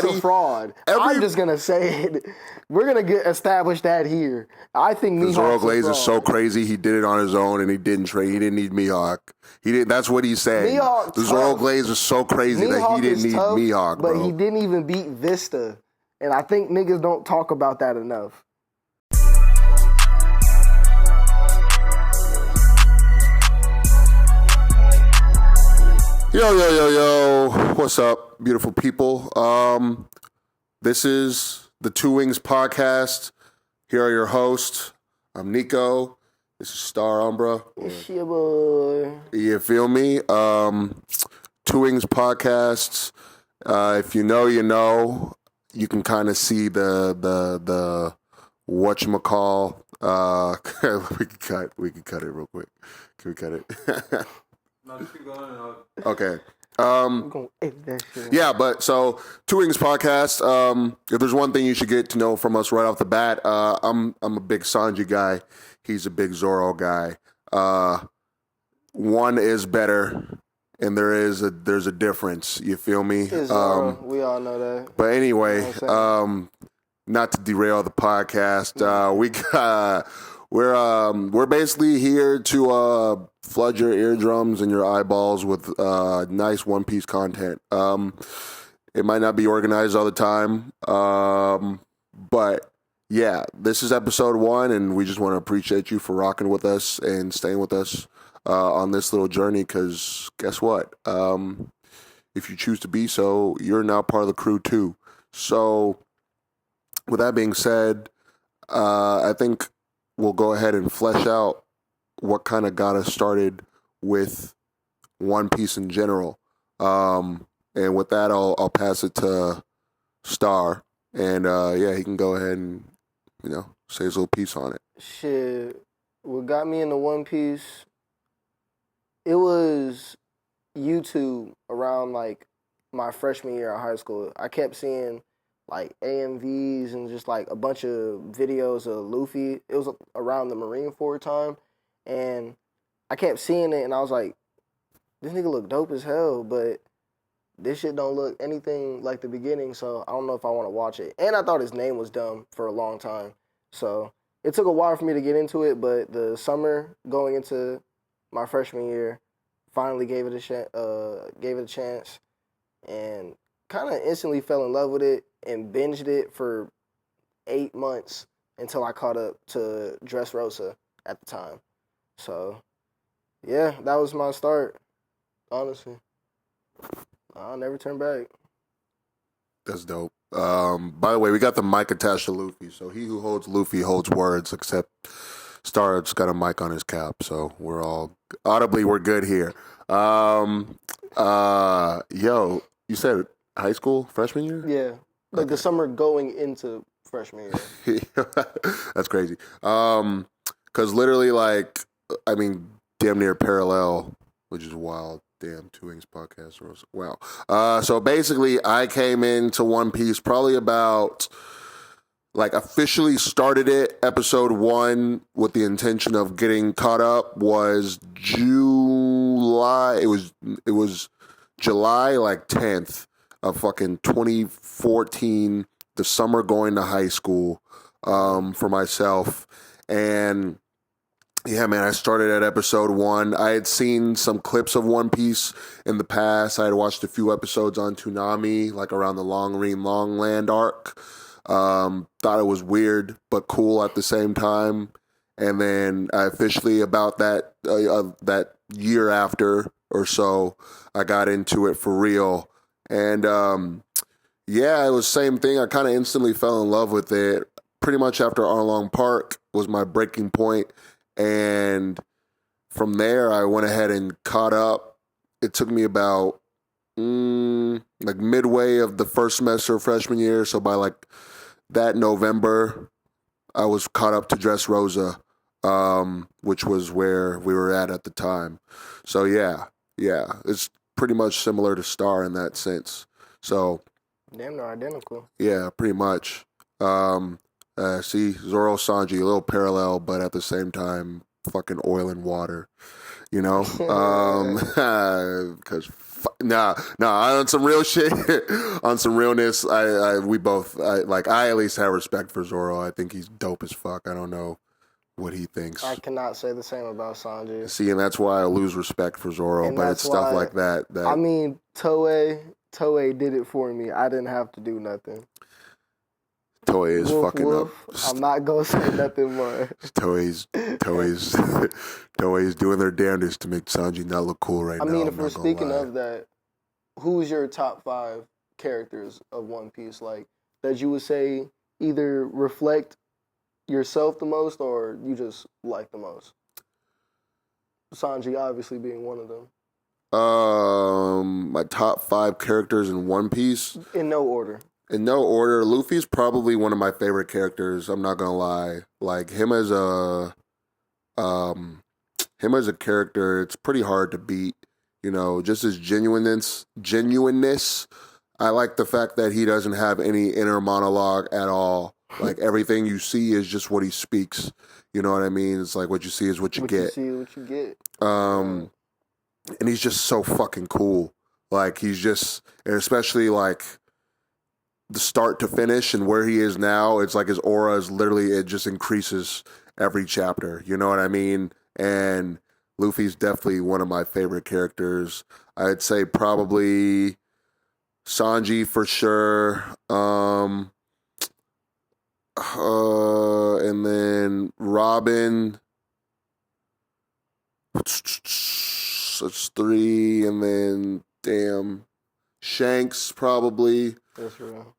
That's a fraud. I'm just gonna say it. We're gonna establish that here. I think Mihawk's Zoro Glaze is so crazy. He did it on his own, and he didn't trade. He didn't need Mihawk. He didn't. That's what he's saying. The Zoro Glaze is so crazy that he didn't need Mihawk, bro. But he didn't even beat Vista, and I think niggas don't talk about that enough. Yo. What's up, beautiful people? This is the Two Wings Podcast. Here are your hosts. I'm Nico. This is Star Umbra. It's your boy. You feel me? Two Wings Podcasts. If you know, you know. You can kind of see the whatchamacall. We can cut it real quick. Can we cut it? No, just keep going. Okay. I'm gonna edit that shit. Yeah, but so Two Wings Podcast. If there's one thing you should get to know from us right off the bat, I'm a big Sanji guy. He's a big Zoro guy. One is better, and there's a difference. You feel me? Zoro. We all know that. But anyway, not to derail the podcast, we're basically here to flood your eardrums and your eyeballs with nice One Piece content. It might not be organized all the time, but yeah, this is episode 1, and we just want to appreciate you for rocking with us and staying with us on this little journey, because guess what? If you choose to be so, you're now part of the crew too. So with that being said, I think we'll go ahead and flesh out what kind of got us started with One Piece in general. And with that, I'll pass it to Star. And he can go ahead and, say his little piece on it. Shit, what got me into One Piece, it was YouTube around, like, my freshman year of high school. I kept seeing, like, AMVs and just, like, a bunch of videos of Luffy. It was around the Marineford time. And I kept seeing it, and I was like, this nigga look dope as hell, but this shit don't look anything like the beginning, so I don't know if I want to watch it. And I thought his name was dumb for a long time. So it took a while for me to get into it, but the summer going into my freshman year, finally gave it a chance, and kind of instantly fell in love with it and binged it for 8 months until I caught up to Dressrosa at the time. So, yeah, that was my start, honestly. I'll never turn back. That's dope. By the way, we got the mic attached to Luffy, so he who holds Luffy holds words, except Star's got a mic on his cap, so we're all audibly, we're good here. Yo, you said high school, freshman year? Yeah, like the summer going into freshman year. That's crazy. Because literally, like, damn near parallel, which is wild. Damn, Two Wings Podcast. Wow. So basically, I came into One Piece probably about, like, officially started it. Episode 1 with the intention of getting caught up was July. It was July, like, 10th of fucking 2014. The summer going to high school for myself. And yeah, man, I started at episode 1. I had seen some clips of One Piece in the past. I had watched a few episodes on Toonami, like around the Longland arc. Thought it was weird, but cool at the same time. And then I officially, about that year after or so, I got into it for real. And yeah, it was the same thing. I kind of instantly fell in love with it. Pretty much after Arlong Park was my breaking point. And from there, I went ahead and caught up. It took me about like midway of the first semester of freshman year. So by like that November, I was caught up to Dressrosa, which was where we were at the time. So yeah, it's pretty much similar to Star in that sense. So damn, they're identical. Yeah, pretty much. See, Zoro Sanji, a little parallel, but at the same time, fucking oil and water. You know, because on some real shit, on some realness, I at least have respect for Zoro. I think he's dope as fuck. I don't know what he thinks. I cannot say the same about Sanji. See, and that's why I lose respect for Zoro. And but it's stuff like that. I mean, Toei did it for me. I didn't have to do nothing. Toei is woof, fucking woof. up. I'm not gonna say nothing more. Toei's doing their damnedest to make Sanji not look cool right now. I mean, if we're speaking of that, who's your top 5 characters of One Piece? Like, that you would say either reflect yourself the most or you just like the most? Sanji obviously being one of them. My top 5 characters in One Piece? In no order. In no order. Luffy's probably one of my favorite characters. I'm not gonna lie. Like him as a character, it's pretty hard to beat. You know, just his genuineness. I like the fact that he doesn't have any inner monologue at all. Like everything you see is just what he speaks. You know what I mean? It's like what you see is what you get. What you get. And he's just so fucking cool. Like he's just, and especially like the start to finish and where he is now, it's like his aura is literally, it just increases every chapter. You know what I mean? And Luffy's definitely one of my favorite characters. I'd say probably Sanji for sure. And then Robin. That's 3. And then, Shanks probably. That's real.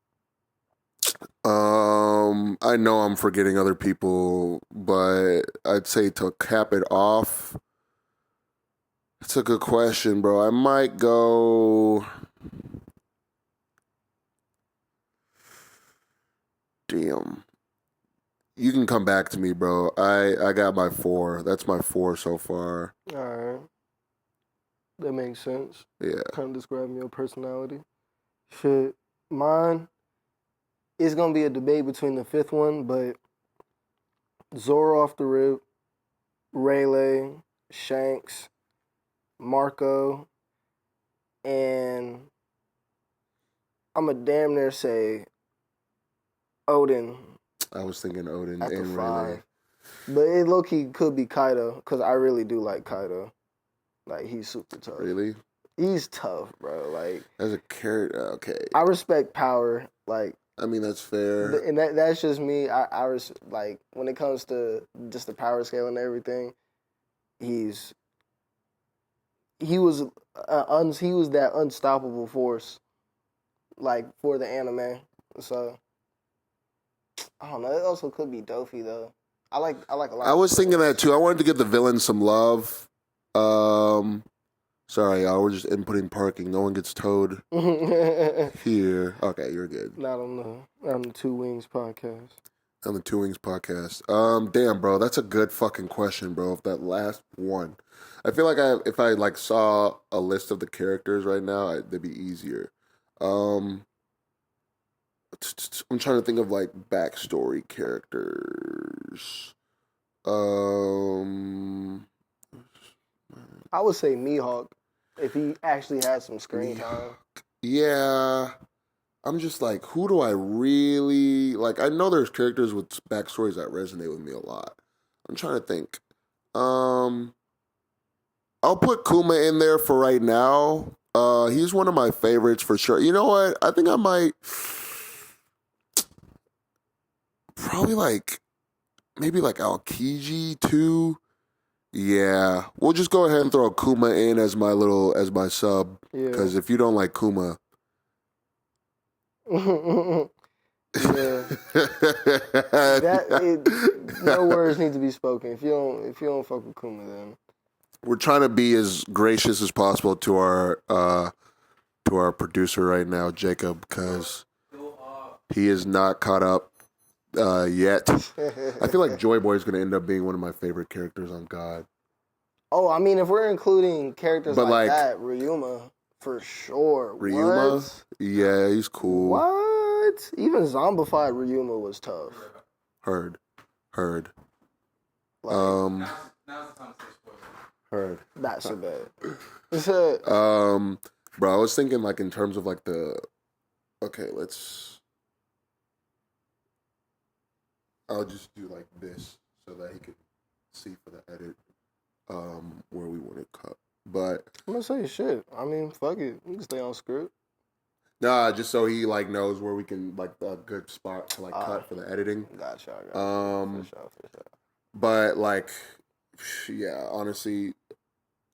I know I'm forgetting other people, but I'd say to cap it off, it's a good question, bro. I might go. Damn. You can come back to me, bro. I got my 4. That's my 4 so far. All right. That makes sense. Yeah. Kind of describing your personality. Shit. Mine is going to be a debate between the 5th one, but Zoro off the rip, Rayleigh, Shanks, Marco, and I'm going to damn near say Odin. I was thinking Odin After and 5. Rayleigh. But it low-key could be Kaido, because I really do like Kaido. Like, he's super tough. Really? He's tough, bro. Like, as a character, okay. I respect power. Like, I mean, that's fair. And that's just me. Like, when it comes to just the power scale and everything, he was that unstoppable force, like, for the anime. So I don't know. It also could be Dofi though. I like a lot. I was thinking that too. I wanted to give the villain some love. Sorry, y'all. We're just inputting parking. No one gets towed here. Okay, you're good. Not on the Two Wings podcast. On the Two Wings podcast. Damn, bro, that's a good fucking question, bro. If that last one, I feel like if I like saw a list of the characters right now, it'd be easier. I'm trying to think of like backstory characters. I would say Mihawk if he actually had some screen time. Yeah. I'm just like, who do I really like? I know there's characters with backstories that resonate with me a lot. I'm trying to think. I'll put Kuma in there for right now. He's one of my favorites for sure. You know what? I think I might probably maybe Aokiji too. Yeah, we'll just go ahead and throw Kuma in as my sub. Because if you don't like Kuma, yeah, no words need to be spoken. If you don't fuck with Kuma, then we're trying to be as gracious as possible to our producer right now, Jacob, because he is not caught up yet. I feel like Joy Boy is going to end up being one of my favorite characters on God. Oh, I mean, if we're including characters like that, Ryuma, for sure. Ryuma? What? Yeah, he's cool. What? Even zombified Ryuma was tough. Heard. Like, Now's the time to say spoilers. Heard. Not so bad. It's a Bro, I was thinking like in terms of like the. Okay, I'll just do like this so that he can see for the edit. Where we want to cut, but I'm gonna say shit. I mean, fuck it. We can stay on script. nah, just so he like knows where we can like a good spot to like cut for the editing. Gotcha. For sure. But like, yeah, honestly,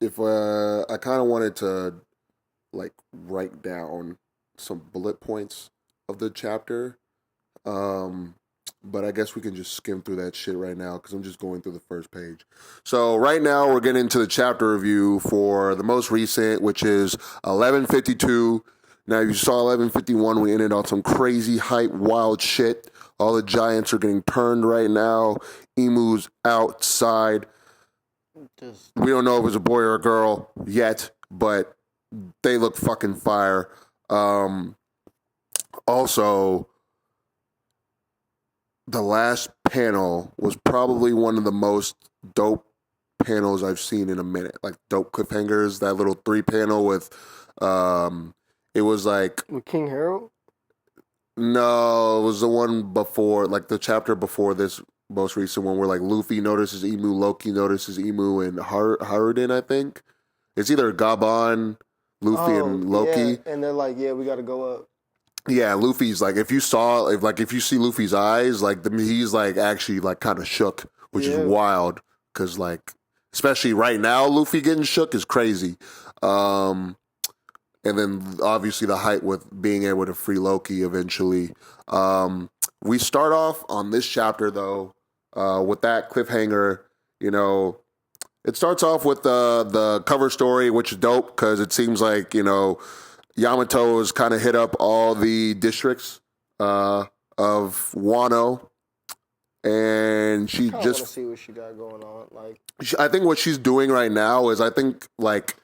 if I kind of wanted to like write down some bullet points of the chapter, but I guess we can just skim through that shit right now because I'm just going through the first page. So right now we're getting into the chapter review for the most recent, which is 1152. Now you saw 1151. We ended on some crazy hype, wild shit. All the giants are getting turned right now. Emu's outside. We don't know if it's a boy or a girl yet, but they look fucking fire. Also, the last panel was probably one of the most dope panels I've seen in a minute. Like dope cliffhangers. That little 3 panel with, it was like with King Harald. No, it was the one before, like the chapter before this most recent one, where like Luffy notices Emu, Loki notices Emu, and Haruden, I think. It's either Gabon, Luffy, and Loki. Yeah. And they're like, yeah, we got to go up. Yeah, Luffy's like, if you see Luffy's eyes, like he's like actually like kind of shook, which is wild, because like especially right now, Luffy getting shook is crazy. And then obviously the hype with being able to free Loki eventually. We start off on this chapter though with that cliffhanger. You know, it starts off with the cover story, which is dope because it seems like, you know, Yamato has kind of hit up all the districts of Wano, and she I just want to see what she got going on. Like, I think what she's doing right now is I think like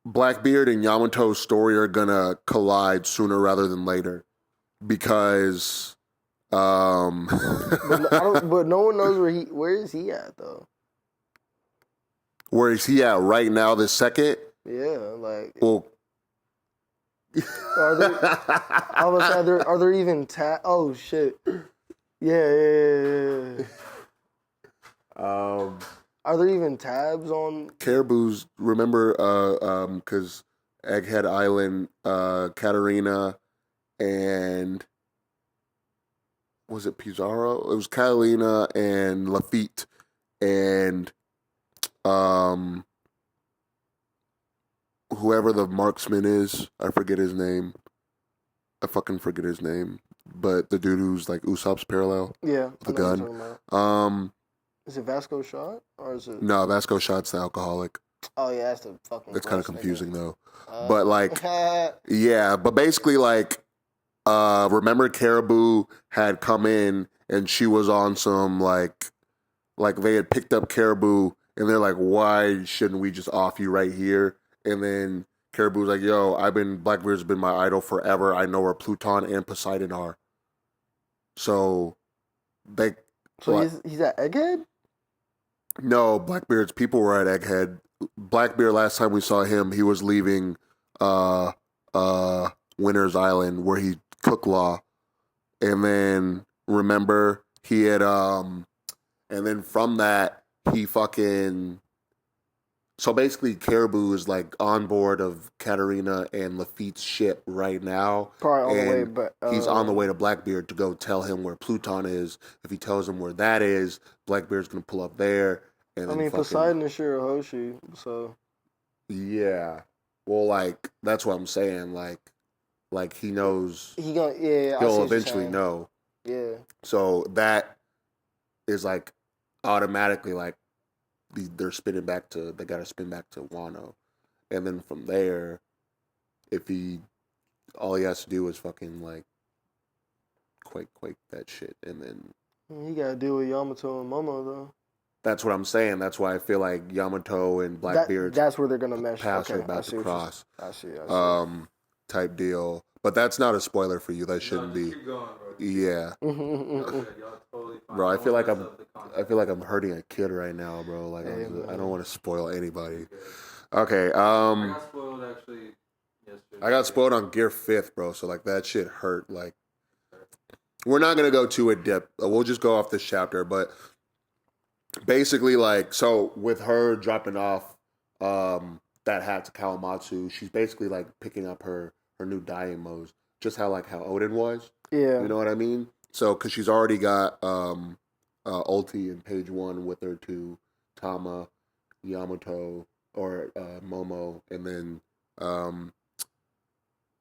Blackbeard and Yamato's story are gonna collide sooner rather than later because but no one knows where is he at though. Where is he at right now this second? Yeah, like, well, are there even oh shit. Yeah. Are there even tabs on Caribou's? Remember, because Egghead Island, Katarina, and was it Pizarro? It was Catalina and Lafitte, and whoever the marksman is, I forget his name. I fucking forget his name. But the dude who's like Usopp's parallel, yeah, the gun. Is it Vasco Shot or is it? No, Vasco Shot's the alcoholic. Oh yeah, that's the fucking. It's kind of confusing though. But like, yeah, but basically like, remember Caribou had come in and she was on some like they had picked up Caribou and they're like, why shouldn't we just off you right here? And then Caribou's like, yo, Blackbeard's been my idol forever. I know where Pluton and Poseidon are. So they. So he's at Egghead? No, Blackbeard's people were at Egghead. Blackbeard, last time we saw him, he was leaving Winter's Island where he cooked Law. And then remember he had and then from that he fucking. So basically, Caribou is like on board of Katarina and Lafitte's ship right now. Probably on the way, but he's on the way to Blackbeard to go tell him where Pluton is. If he tells him where that is, Blackbeard's gonna pull up there. And I mean, Poseidon is Shirahoshi, so yeah. Well, like that's what I'm saying. Like he knows. He'll eventually know. Yeah. So that is like automatically like. They're spinning back to. They gotta spin back to Wano, and then from there, all he has to do is fucking like quake that shit, and then he gotta deal with Yamato and Momo though. That's what I'm saying. That's why I feel like Yamato and Blackbeard. That's where they're gonna mesh. Paths are about to cross. I see. Type deal. But that's not a spoiler for you. That shouldn't be. Keep going, bro. Yeah. totally fine. Bro, I feel like don't wanna mess up the I concept. feel like I'm hurting a kid right now, bro. Like Hey, I man. don't want to spoil anybody. Okay, I got spoiled actually yesterday. I got spoiled on Gear 5th, bro. So like that shit hurt. Like we're not gonna go too in depth. We'll just go off this chapter, but basically, like, so with her dropping off that hat to Kawamatsu, she's basically like picking up her new Daimos, just how Odin was. Yeah. You know what I mean? So because she's already got Ulti in page 1 with her to Tama, Yamato, or Momo, and then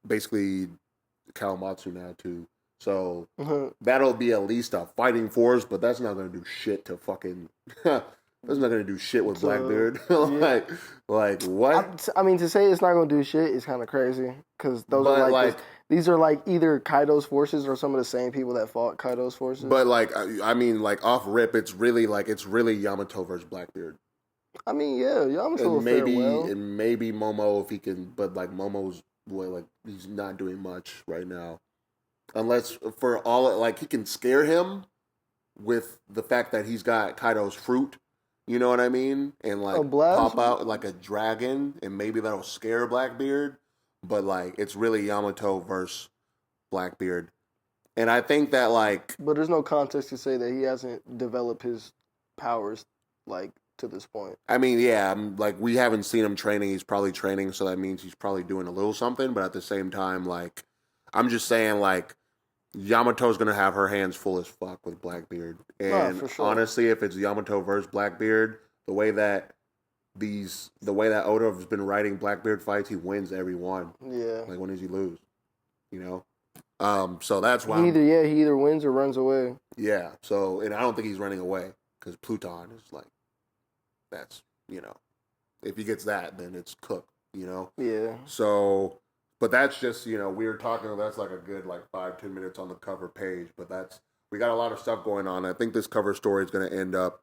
basically Kawamatsu now too. So that'll be at least a fighting force, but that's not gonna do shit to fucking. That's not gonna do shit with Blackbeard. like what? I mean, to say it's not gonna do shit is kind of crazy because those But, are like- these are like either Kaido's forces or some of the same people that fought Kaido's forces. But like, I mean, like off rip, it's really Yamato versus Blackbeard. I mean, yeah, Yamato will And fare well. maybe Momo if he can, but like Momo's he's not doing much right now, unless for all like he can scare him with the fact that he's got Kaido's fruit, you know what I mean, and like A blast? pop out like a dragon, and maybe that'll scare Blackbeard, but like it's really Yamato versus Blackbeard, and I think that like But there's no context to say that he hasn't developed his powers like to this point. I mean, yeah, like we haven't seen him training. He's probably training, so that means he's probably doing a little something. But at the same time, like, I'm just saying, like, Yamato's gonna have her hands full as fuck with Blackbeard. And for sure. honestly, if it's Yamato versus Blackbeard, the way that Oda's been writing Blackbeard fights, he wins every one. Yeah. Like, when does he lose? You know. So that's why. He either wins or runs away. Yeah. So, and I don't think he's running away because Pluton is like. That's, if he gets that, then it's cooked, Yeah. So, but that's just, we were talking, that's like a good, 5-10 minutes on the cover page, but we got a lot of stuff going on. I think this cover story is going to end up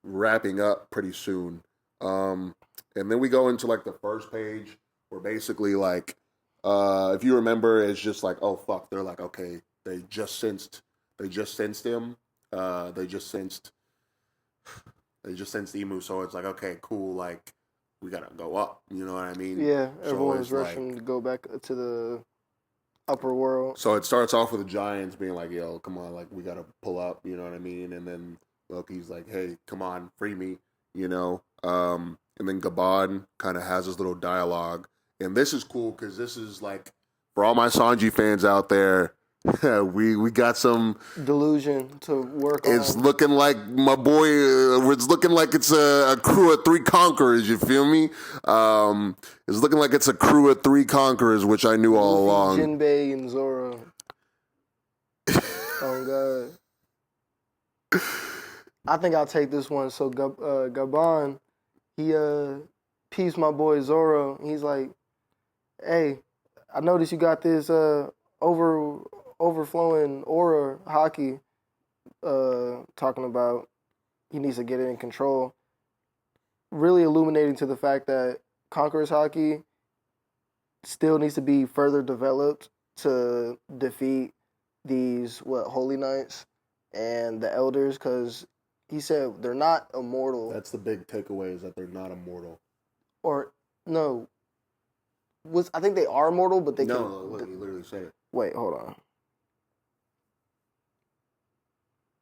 wrapping up pretty soon. And then we go into, the first page where basically, if you remember, it's just like, oh, fuck, they're like, okay, they just sensed him. They just sensed Emu, so it's like, okay, cool, we gotta go up, you know what I mean? Yeah, So everyone's it's rushing to go back to the upper world. So it starts off with the Giants being like, yo, come on, we gotta pull up, you know what I mean? And then Loki's like, hey, come on, free me, And then Gabon kind of has this little dialogue. And this is cool, because this is, for all my Sanji fans out there, we got some delusion to work on. It's looking like my boy. It's looking like it's a crew of 3 conquerors. You feel me? It's looking like it's a crew of 3 conquerors, which I knew all along. Jinbei and Zoro. Oh God. I think I'll take this one. So Gabon, he peeps my boy Zoro. He's like, hey, I noticed you got this overflowing aura Haki, talking about he needs to get it in control. Really illuminating to the fact that Conqueror's Haki still needs to be further developed to defeat these Holy Knights and the Elders, because he said they're not immortal. That's the big takeaway, is that they're not immortal. Or no, I think they are immortal, but they No, can. look, he literally said it. Wait, hold on.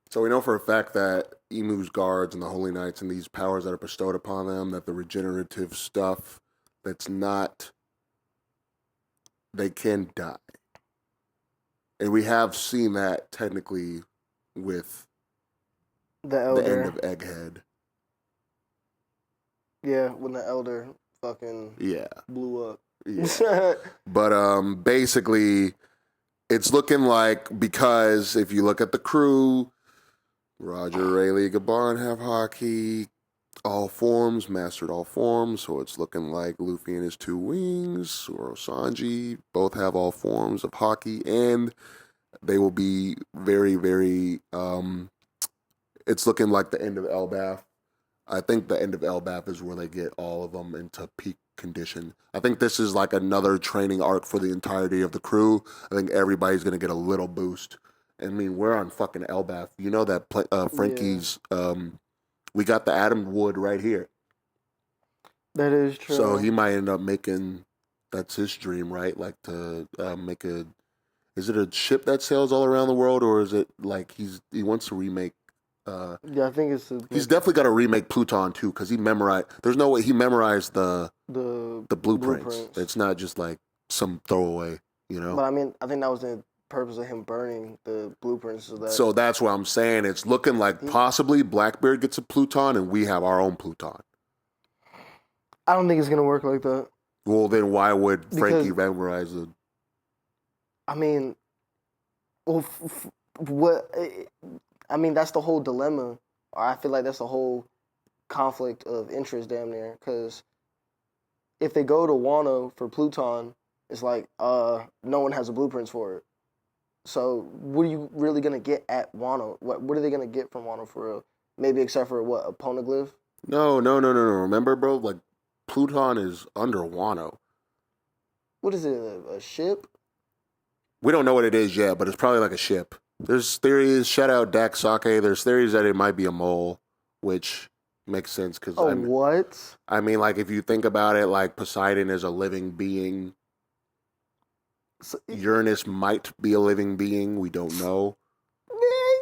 So we know for a fact that Emu's guards and the Holy Knights and these powers that are bestowed upon them, that the regenerative stuff, that's not, they can die. And we have seen that technically with The Elder. the end of Egghead. Yeah, when the Elder fucking blew up. Yeah. But basically, it's looking like, because if you look at the crew, Roger, Rayleigh, Gabon have Haki, all forms, mastered all forms, so it's looking like Luffy and his 2 wings, Zoro, Sanji, both have all forms of Haki, and they will be very, very, it's looking like the end of Elbaf. I think the end of Elbaf is where they get all of them into peak condition. I think this is like another training arc for the entirety of the crew. I think everybody's going to get a little boost, I mean, we're on fucking Elbaf. You know that Frankie's. We got the Atom Wood right here. That is true. So he might end up making. That's his dream, right? Like to make a. Is it a ship that sails all around the world, or is it like he wants to remake? I think it's. He's definitely got to remake Pluton too, because he memorized. There's no way he memorized the blueprints. It's not just like some throwaway, you know. But I mean, I think that was the purpose of him burning the blueprints. So that's what I'm saying. It's looking like possibly Blackbeard gets a Pluton and we have our own Pluton. I don't think it's gonna work like that. Well, then why would Frankie memorize it? I mean, well, what? I mean, that's the whole dilemma. Or I feel like that's the whole conflict of interest, damn near. Because if they go to Wano for Pluton, it's like no one has the blueprints for it. So what are you really gonna get at Wano? What are they gonna get from Wano for real? Maybe except for what, a poneglyph? No. Remember, bro? Like Pluton is under Wano. What is it? A ship? We don't know what it is yet, but it's probably like a ship. There's theories. Shout out Dak Sake. There's theories that it might be a mole, which makes sense because what? I mean, like if you think about it, like Poseidon is a living being. So, Uranus might be a living being. We don't know.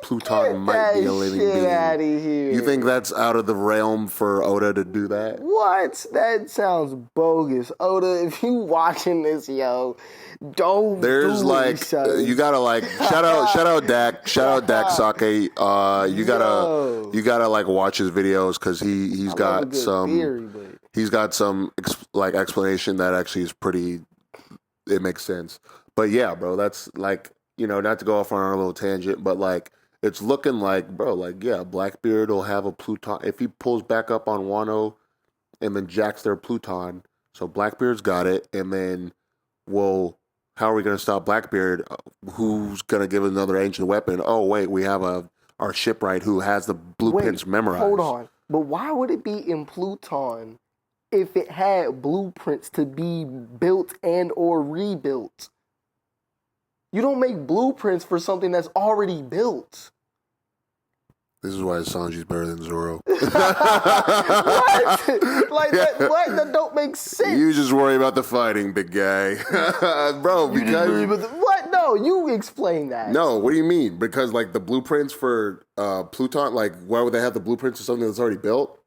Pluton might be a living being. Out of here. You think that's out of the realm for Oda to do that? What? That sounds bogus. Oda, if you watching this, yo, don't. There's do like you gotta like shout out Dak Sake. You gotta like watch his videos because he's got some theory, he's got some like explanation that actually is pretty. It makes sense. But yeah, bro, that's like, you know, not to go off on our little tangent, but like it's looking like, bro, like yeah, Blackbeard will have a Pluton if he pulls back up on Wano and then jacks their Pluton. So Blackbeard's got it, and then how are we going to stop Blackbeard? Who's going to give another ancient weapon? Oh, wait, we have our shipwright who has the blueprints memorized. Hold on. But why would it be in Pluton if it had blueprints to be built and or rebuilt? You don't make blueprints for something that's already built. This is why Sanji's better than Zoro. What? Like that? What? That don't make sense. You just worry about the fighting, big guy, bro. Because what? No, you explain that. No, what do you mean? Because like the blueprints for Pluton, like why would they have the blueprints for something that's already built?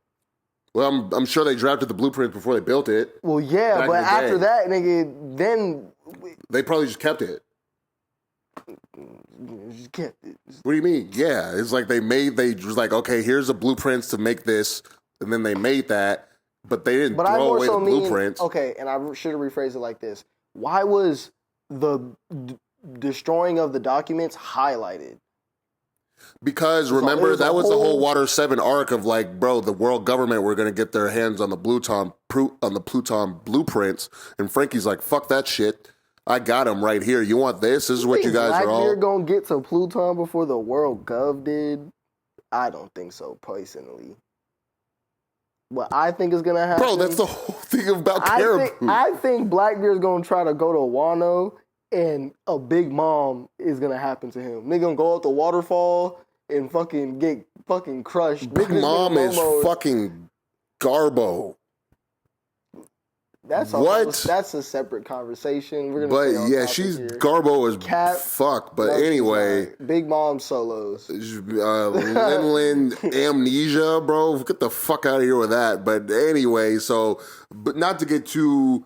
Well, I'm sure they drafted the blueprints before they built it. Well, yeah, but after that, nigga, then they probably just kept it. Just kept it. What do you mean? Yeah, it's like they was like, okay, here's the blueprints to make this, and then they made that, but they didn't throw away the blueprints. Okay, and I should have rephrased it like this: why was the destroying of the documents highlighted? Because remember, that was the whole Water 7 arc of like, bro, the world government were going to get their hands on the Pluton blueprints, and Frankie's like, fuck that shit. I got him right here. You want this? This is what you guys are all... Blackbeard gonna get to Pluton before the world gov did? I don't think so, personally. What I think is gonna happen... Bro, that's the whole thing about Caribou. I think Blackbeard's gonna try to go to Wano, and a big mom is gonna happen to him. Nigga gonna go up the waterfall and fucking get fucking crushed. Big mom is fucking Garbo. That's a separate conversation. We're gonna yeah, she's here. Garbo is fuck. But anyway, Big Mom solos. Linlin amnesia, bro. Get the fuck out of here with that. But anyway, but not to get too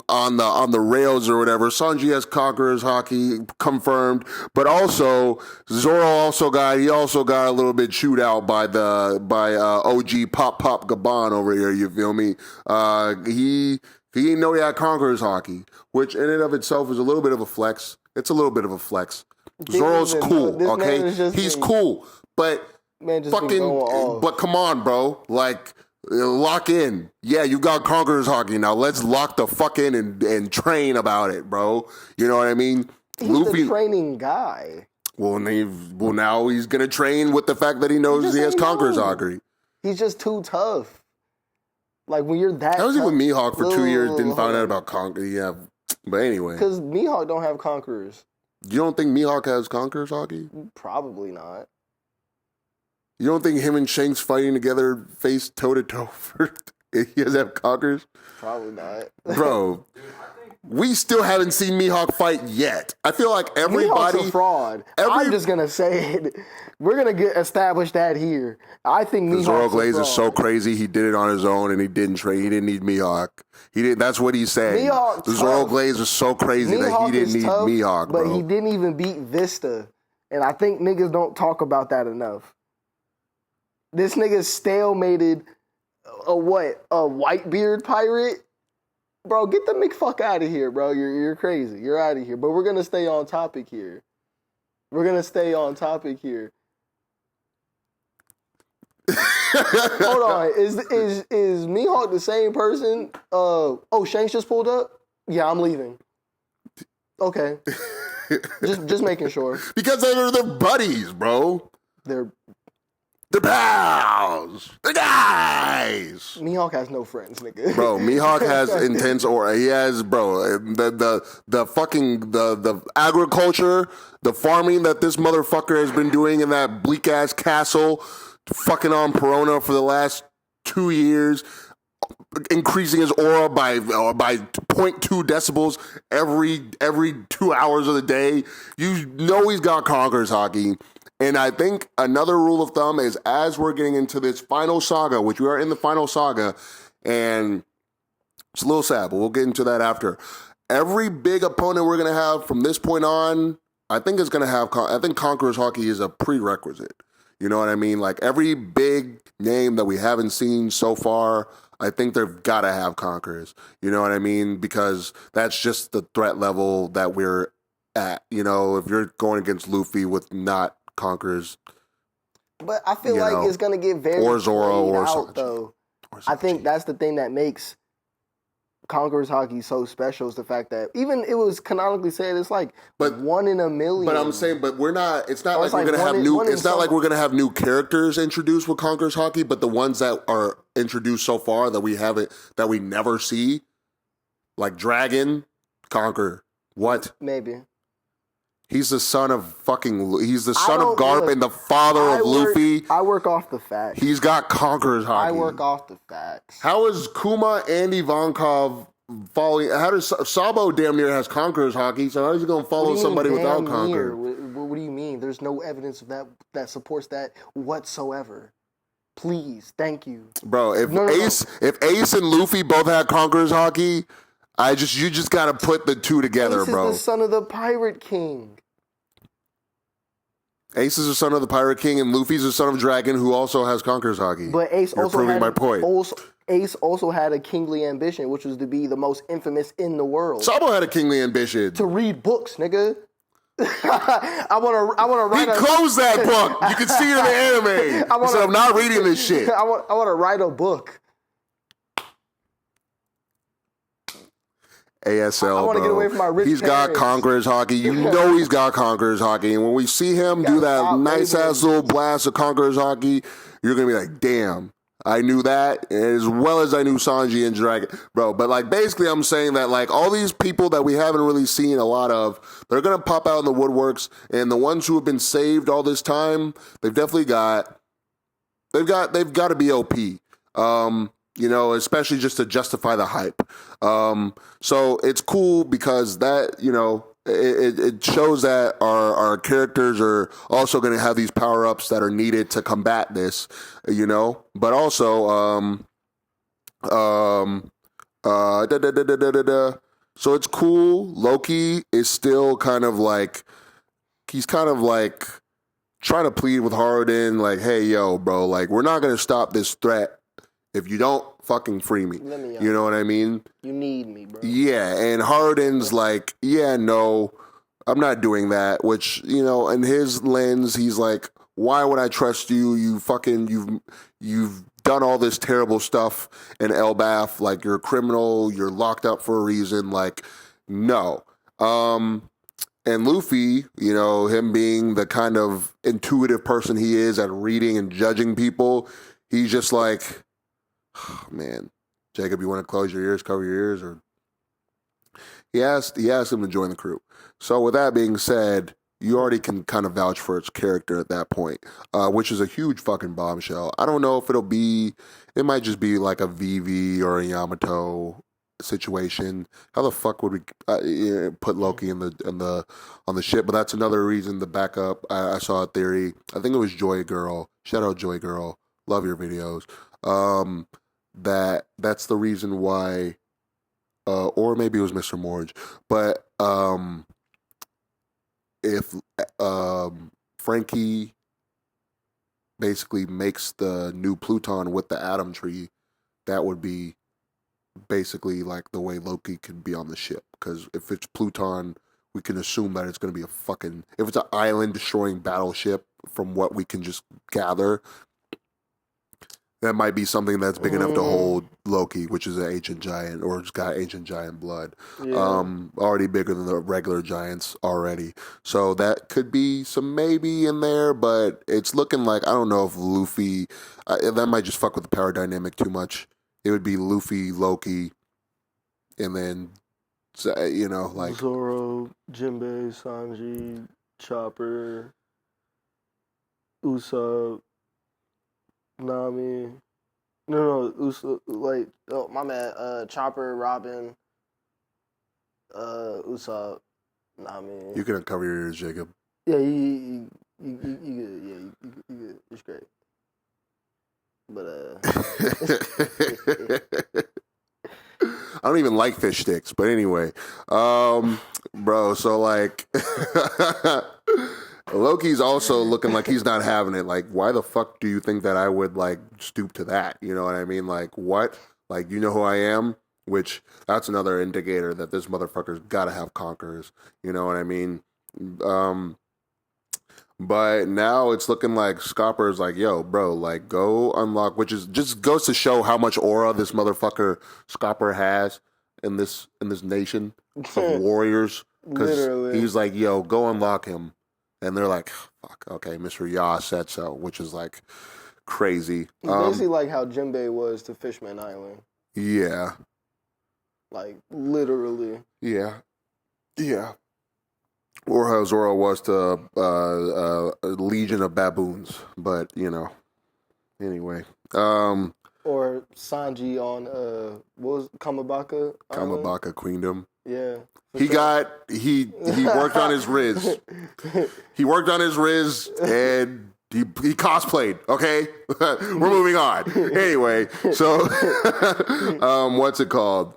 on the rails or whatever. Sanji has Conqueror's Haki confirmed, but also Zoro also got a little bit chewed out by OG Pop Gaban over here. You feel me? He didn't know he had Conqueror's Haki, which in and of itself is a little bit of a flex. It's a little bit of a flex. Zoro's cool, okay? He's cool, but but come on, bro, like. Lock in. Yeah, you got Conqueror's Haki. Now let's lock the fuck in and train about it, bro. You know what I mean? He's Luffy, the training guy. Well, now he's going to train with the fact that he knows he has Conqueror's Haki. He's just too tough. Like, when you're that was even Mihawk for 2 years, didn't find out about Conqueror. Yeah, but anyway. Because Mihawk don't have Conquerors. You don't think Mihawk has Conqueror's Haki? Probably not. You don't think him and Shanks fighting together face toe to toe he doesn't have Conquerors? Probably not. Bro, we still haven't seen Mihawk fight yet. I feel like everybody... Mihawk's a fraud. I'm just going to say it. We're going to establish that here. I think Mihawk's Zoro a Glaze fraud. is so crazy. He did it on his own, and he didn't train. He didn't need Mihawk. He didn't. That's what he's saying. Zoro Glaze is so crazy that he didn't need Mihawk, bro. But he didn't even beat Vista. And I think niggas don't talk about that enough. This nigga stalemated a Whitebeard pirate? Bro, get the McFuck out of here, bro. You're crazy. You're out of here. But we're going to stay on topic here. Hold on. Is Mihawk the same person? Shanks just pulled up? Yeah, I'm leaving. Okay. just making sure. Because they're buddies, bro. They're pals. The guys. Mihawk has no friends, nigga. Bro, Mihawk has intense aura. He has, bro, the fucking the agriculture, the farming that this motherfucker has been doing in that bleak ass castle, fucking on Perona for the last 2 years, increasing his aura by 0.2 decibels every 2 hours of the day. You know he's got Conqueror's Haki. And I think another rule of thumb is as we're getting into this final saga, which we are in the final saga, and it's a little sad, but we'll get into that after. Every big opponent we're going to have from this point on, I think Conqueror's Haki is a prerequisite. You know what I mean? Like every big name that we haven't seen so far, I think they've got to have Conquerors. You know what I mean? Because that's just the threat level that we're at. You know, if you're going against Luffy with not Conquerors. But I feel like it's going to get very or Zoro or out, though. I think that's the thing that makes Conqueror's Haki so special is the fact that even it was canonically said it's like 1 in a million. But I'm saying, but we're not. It's not like we're gonna have new. It's not like we're gonna have new characters introduced with Conqueror's Haki. But the ones that are introduced so far that we never see, like Dragon, Conqueror. What? Maybe. He's the son of He's the son of Garp and the father of Luffy. I work off the facts. He's got Conqueror's Haki. I work off the facts. How is Kuma and Ivankov following? How does Sabo damn near has Conqueror's Haki? So how is he going to follow somebody without Conqueror? What do you mean? There's no evidence of that supports that whatsoever. Please, thank you, bro. If Ace and Luffy both had Conqueror's Haki, you just got to put the two together, bro. Ace is the son of the Pirate King. Ace is the son of the Pirate King, and Luffy's the son of Dragon, who also has Conqueror's Haki. But Ace You're also proving my point. Ace also had a kingly ambition, which was to be the most infamous in the world. Sabo had a kingly ambition to read books, nigga. I want to write. He closed that book. You can see it in the anime. He said, "I'm not reading this shit." I want to write a book. ASL, I want to get away from my rich He's parents. got Conqueror's Haki. You know he's got Conqueror's Haki. And when we see him do that nice-ass little blast of Conqueror's Haki, you're going to be like, damn, I knew that as well as I knew Sanji and Dragon. Bro, but like basically I'm saying that like all these people that we haven't really seen a lot of, they're going to pop out in the woodworks. And the ones who have been saved all this time, they've got to be OP. You know, especially just to justify the hype. So it's cool because that, you know, it shows that our characters are also going to have these power-ups that are needed to combat this, you know. But also, so it's cool. Loki is still kind of like, he's kind of like trying to plead with Harden, like, hey, yo, bro, like, we're not going to stop this threat if you don't fucking free me. You know what I mean? You need me, bro. Yeah, and Harden's like, yeah, no, I'm not doing that. Which, you know, in his lens, he's like, why would I trust you? You've done all this terrible stuff in Elbaf. Like, you're a criminal. You're locked up for a reason. Like, no. And Luffy, you know, him being the kind of intuitive person he is at reading and judging people, he's just like, oh, man, Jacob, you want to close your ears, cover your ears, or He asked him to join the crew. So with that being said, you already can kind of vouch for its character at that point, which is a huge fucking bombshell. I don't know if it might just be like a Vivi or a Yamato situation. How the fuck would we put Loki on the ship? But that's another reason. The backup. I saw a theory. I think it was Joy Girl. Shout out Joy Girl. Love your videos. That's the reason why. Or maybe it was Mr. Morge. But if Frankie basically makes the new Pluton with the atom tree, that would be basically like the way Loki could be on the ship. Because if it's Pluton, we can assume that it's going to be if it's an island destroying battleship, from what we can just gather, that might be something that's big enough to hold Loki, which is an ancient giant, or it's got ancient giant blood. Yeah. Already bigger than the regular giants already. So that could be some maybe in there, but it's looking like, I don't know if Luffy, that might just fuck with the power dynamic too much. It would be Luffy, Loki, and then, like... Zoro, Jinbei, Sanji, Chopper, Usopp, Nami. No, Usopp, like, oh, my bad. Chopper, Robin, Usopp, Nami. You can uncover your ears, Jacob. Yeah, you good. Yeah, you good. It's great. But, I don't even like fish sticks, but anyway, bro. So like, Loki's also looking like he's not having it. Like, why the fuck do you think that I would like stoop to that? You know what I mean? Like, what? Like, you know who I am? Which that's another indicator that this motherfucker's got to have conquerors. You know what I mean? But now it's looking like Scopper's like, yo, bro, like go unlock, which is just goes to show how much aura this motherfucker Scopper has in this nation of warriors. Because he's like, yo, go unlock him. And they're like, fuck, okay, Mr. Yah said so, which is like crazy. Basically like how Jinbei was to Fishman Island. Yeah. Like, literally. Yeah. Yeah. Or how Zoro was to a legion of baboons. But, anyway. Or Sanji on, what was Kamabaka Island? Kamabaka Queendom. Yeah. He worked on his Riz. He worked on his Riz and he cosplayed, okay? We're moving on. Anyway, so what's it called?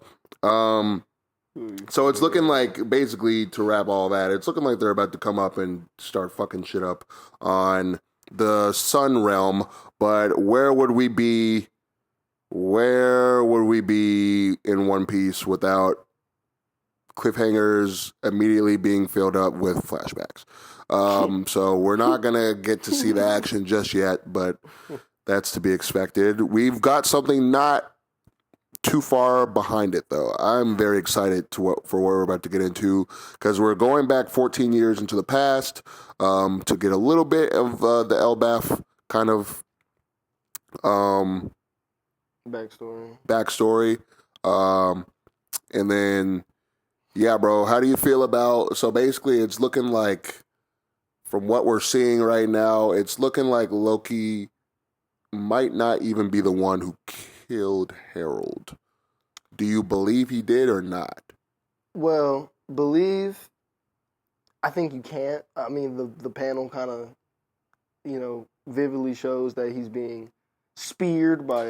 So it's looking like, basically, to wrap all that, it's looking like they're about to come up and start fucking shit up on the Sun Realm. But where would we be in One Piece without cliffhangers immediately being filled up with flashbacks? So we're not going to get to see the action just yet, but that's to be expected. We've got something not too far behind it, though. I'm very excited for what we're about to get into, because we're going back 14 years into the past to get a little bit of the Elbaf kind of backstory. And then, yeah, bro, how do you feel about... So basically, it's looking like, from what we're seeing right now, it's looking like Loki might not even be the one who killed Harald. Do you believe he did or not? Well, believe, I think you can't. I mean, the panel kind of, vividly shows that he's being speared by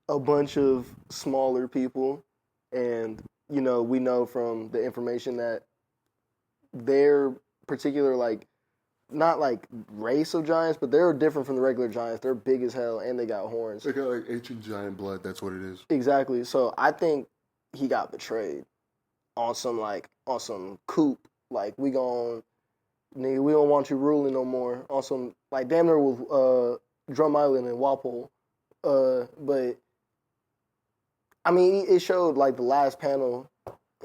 a bunch of smaller people. And, we know from the information that their particular, like, not like race of giants, but they're different from the regular giants. They're big as hell and they got horns. They got like ancient giant blood. That's what it is. Exactly. So I think he got betrayed on some coup. Like, we don't want you ruling no more. On some, like, damn near with Drum Island and Walpole. But I mean, it showed, like, the last panel.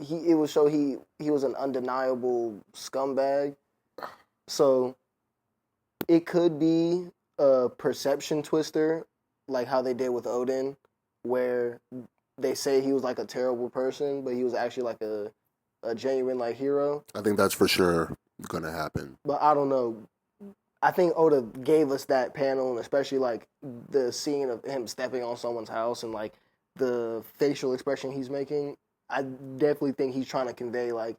He was an undeniable scumbag. So it could be a perception twister, like how they did with Odin, where they say he was like a terrible person, but he was actually like a a genuine like hero. I think that's for sure gonna happen. But I don't know. I think Oda gave us that panel, and especially like the scene of him stepping on someone's house and like the facial expression he's making. I definitely think he's trying to convey like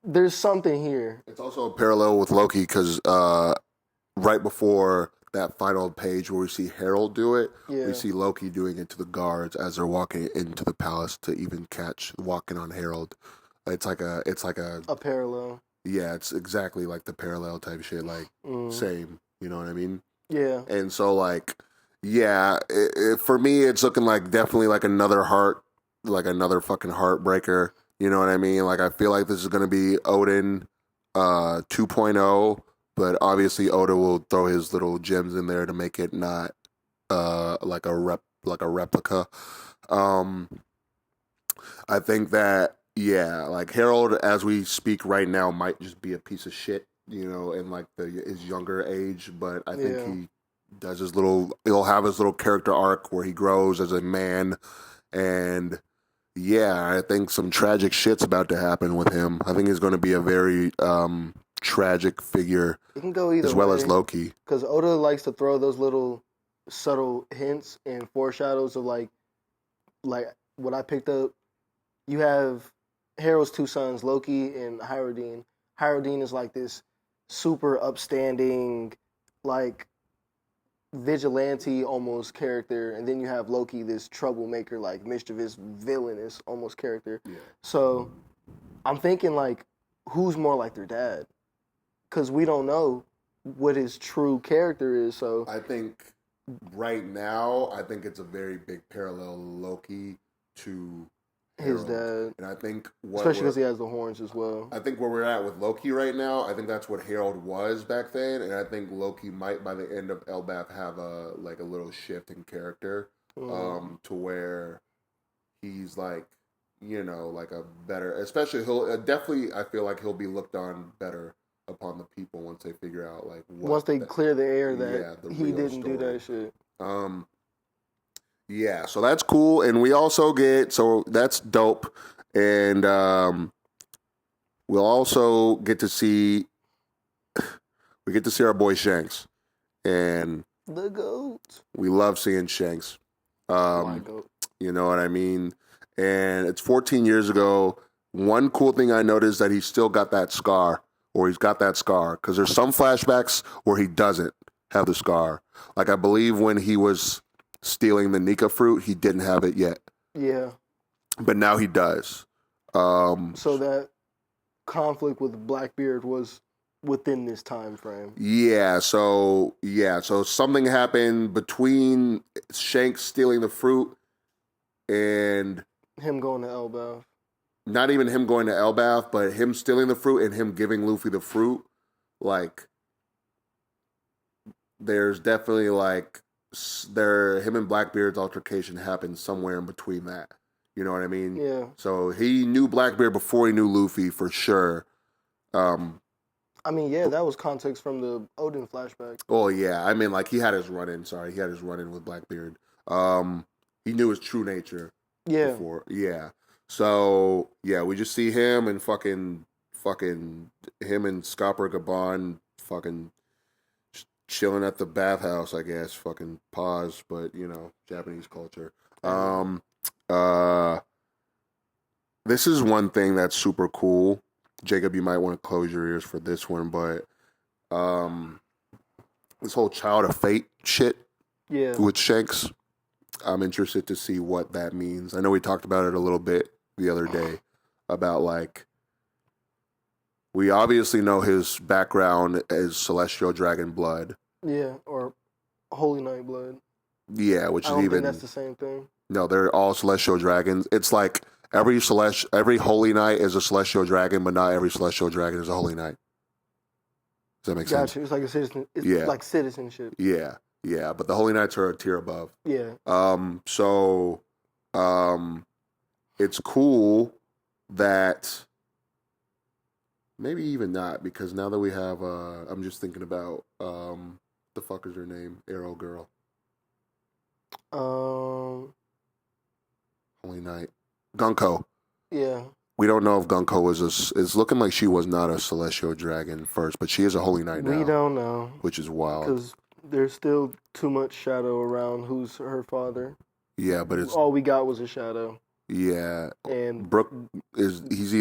there's something here. It's also a parallel with Loki because right before that final page where we see Harold do it, we see Loki doing it to the guards as they're walking into the palace to even catch walking on Harold. It's like a parallel. Yeah, it's exactly like the parallel type shit, like same, you know what I mean? Yeah. And so like, yeah, for me, it's looking like definitely like another fucking heartbreaker. You know what I mean? Like I feel like this is gonna be Odin 2.0, but obviously Oda will throw his little gems in there to make it not like a replica. I think that like Harold, as we speak right now, might just be a piece of shit, you know, in like his younger age. But I think he does he'll have his little character arc where he grows as a man, and I think some tragic shit's about to happen with him. I think he's going to be a very tragic figure. It can go either as well way, as Loki, because Oda likes to throw those little subtle hints and foreshadows of like what I picked up. You have Harold's two sons, Loki and Hyrodine. Hyrodine is like this super upstanding, like vigilante almost character, and then you have Loki, this troublemaker, like mischievous, villainous almost character. Yeah. So I'm thinking like, who's more like their dad? Because we don't know what his true character is. So I think right now, I think it's a very big parallel Loki to Harold. His dad. And I think especially because he has the horns as well. I think where we're at with Loki right now, I think that's what Harold was back then, and I think Loki might by the end of Elbaf have a little shift in character, to where he's like, you know, like a better, especially he'll definitely, I feel like he'll be looked on better upon the people once they figure out like once they clear the air that he didn't do that shit. Yeah, so that's cool, and we also so that's dope, and we'll also get to see our boy Shanks, and the GOAT. We love seeing Shanks. My GOAT. You know what I mean? And it's 14 years ago. One cool thing I noticed that he's still got that scar, or he's got that scar, because there's some flashbacks where he doesn't have the scar. Like I believe when he was stealing the Nika fruit, he didn't have it yet. Yeah. But now he does. So that conflict with Blackbeard was within this time frame. So something happened between Shanks stealing the fruit and him going to Elbaf. Not even him going to Elbaf, but him stealing the fruit and him giving Luffy the fruit. Like, there's definitely him and Blackbeard's altercation happened somewhere in between that. You know what I mean? Yeah. So he knew Blackbeard before he knew Luffy for sure. I mean, yeah, that was context from the Odin flashback. Oh yeah, I mean, like he had his run-in. Sorry, he had his run-in with Blackbeard. He knew his true nature. Yeah. Before. Yeah. So yeah, we just see him and fucking him and Scopper Gabon fucking chilling at the bathhouse, I guess. Fucking pause, but you know, Japanese culture. This is one thing that's super cool. Jacob, you might want to close your ears for this one, but this whole Child of Fate shit with Shanks, I'm interested to see what that means. I know we talked about it a little bit the other day about like, we obviously know his background as Celestial Dragon blood. Yeah, or Holy Knight blood. Yeah, which I is don't even... think that's the same thing. No, they're all Celestial Dragons. It's like every Holy Knight is a Celestial Dragon, but not every Celestial Dragon is a Holy Knight. Does that make sense? Gotcha. It's like a citizen. It's like citizenship. Yeah, yeah. But the Holy Knights are a tier above. Yeah. So, it's cool that maybe even not, because now that we have, I'm just thinking about, the fuck is her name? Arrow Girl. Holy Knight. Gunko. Yeah. we don't know if Gunko is it's looking like she was not a celestial dragon first, but she is a holy knight now. We don't know. Which is wild. Because there's still too much shadow around who's her father. Yeah, but it's... All we got was a shadow. Yeah. And Brooke he's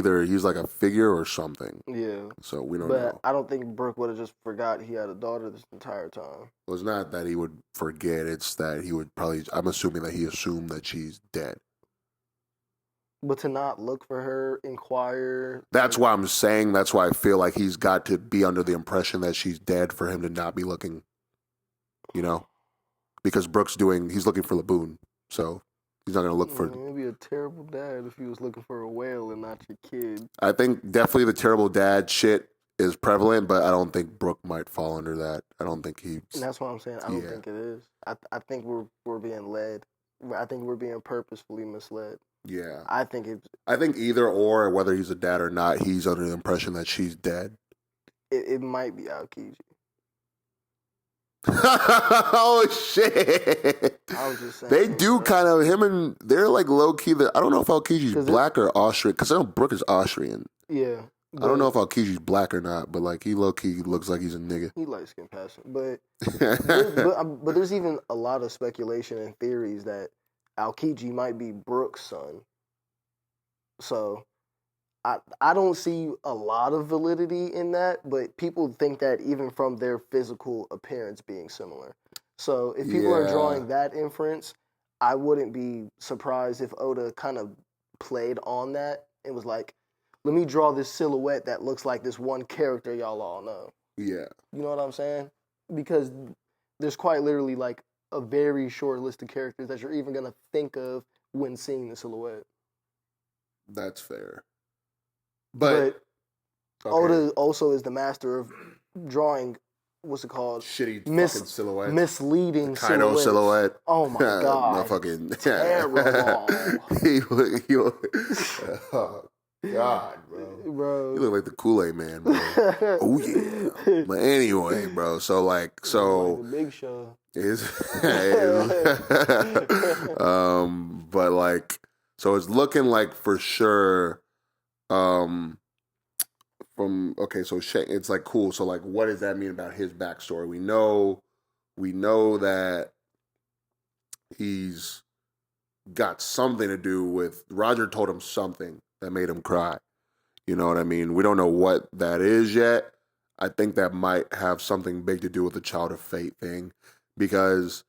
like a figure or something. Yeah. So we don't know. But I don't think Brooke would have just forgot he had a daughter this entire time. Well, it's not that he would forget, it's that he would probably... I'm assuming that he assumed that she's dead. But to not look for her, inquire... That's why I'm saying, that's why I feel like he's got to be under the impression that she's dead for him to not be looking, you know? Because Brooke's he's looking for Laboon, so he's not going to look for... He'd be a terrible dad if he was looking for a whale and not your kid. I think definitely the terrible dad shit is prevalent, but I don't think Brooke might fall under that. I don't think he... And that's what I'm saying. I don't think it is. I think we're being led. I think we're being purposefully misled. Yeah. I think either or, whether he's a dad or not, he's under the impression that she's dead. It might be Aokiji. Oh shit! I was just saying. They do kind of they're like low key. I don't know if Aokiji's black or Austrian, because I know Brooke is Austrian. Yeah. I don't know if Aokiji's black or not, but like he low key looks like he's a nigga. He light skin passing, but there's even a lot of speculation and theories that Aokiji might be Brooke's son. So I don't see a lot of validity in that, but people think that even from their physical appearance being similar. So if people are drawing that inference, I wouldn't be surprised if Oda kind of played on that and was like, let me draw this silhouette that looks like this one character y'all all know. Yeah. You know what I'm saying? Because there's quite literally like a very short list of characters that you're even going to think of when seeing the silhouette. That's fair. But okay. Oda also is the master of drawing, what's it called? Shitty fucking silhouette. Misleading Kaido silhouette. Oh my god. Motherfucking terrible. Oh god, bro. You look like the Kool-Aid man, bro. Oh yeah. But anyway, bro, so like the big show. But like, so it's looking like for sure it's like cool. So like, what does that mean about his backstory? We know that he's got something to do with... Roger told him something that made him cry. You know what I mean? We don't know what that is yet. I think that might have something big to do with the Child of Fate thing, because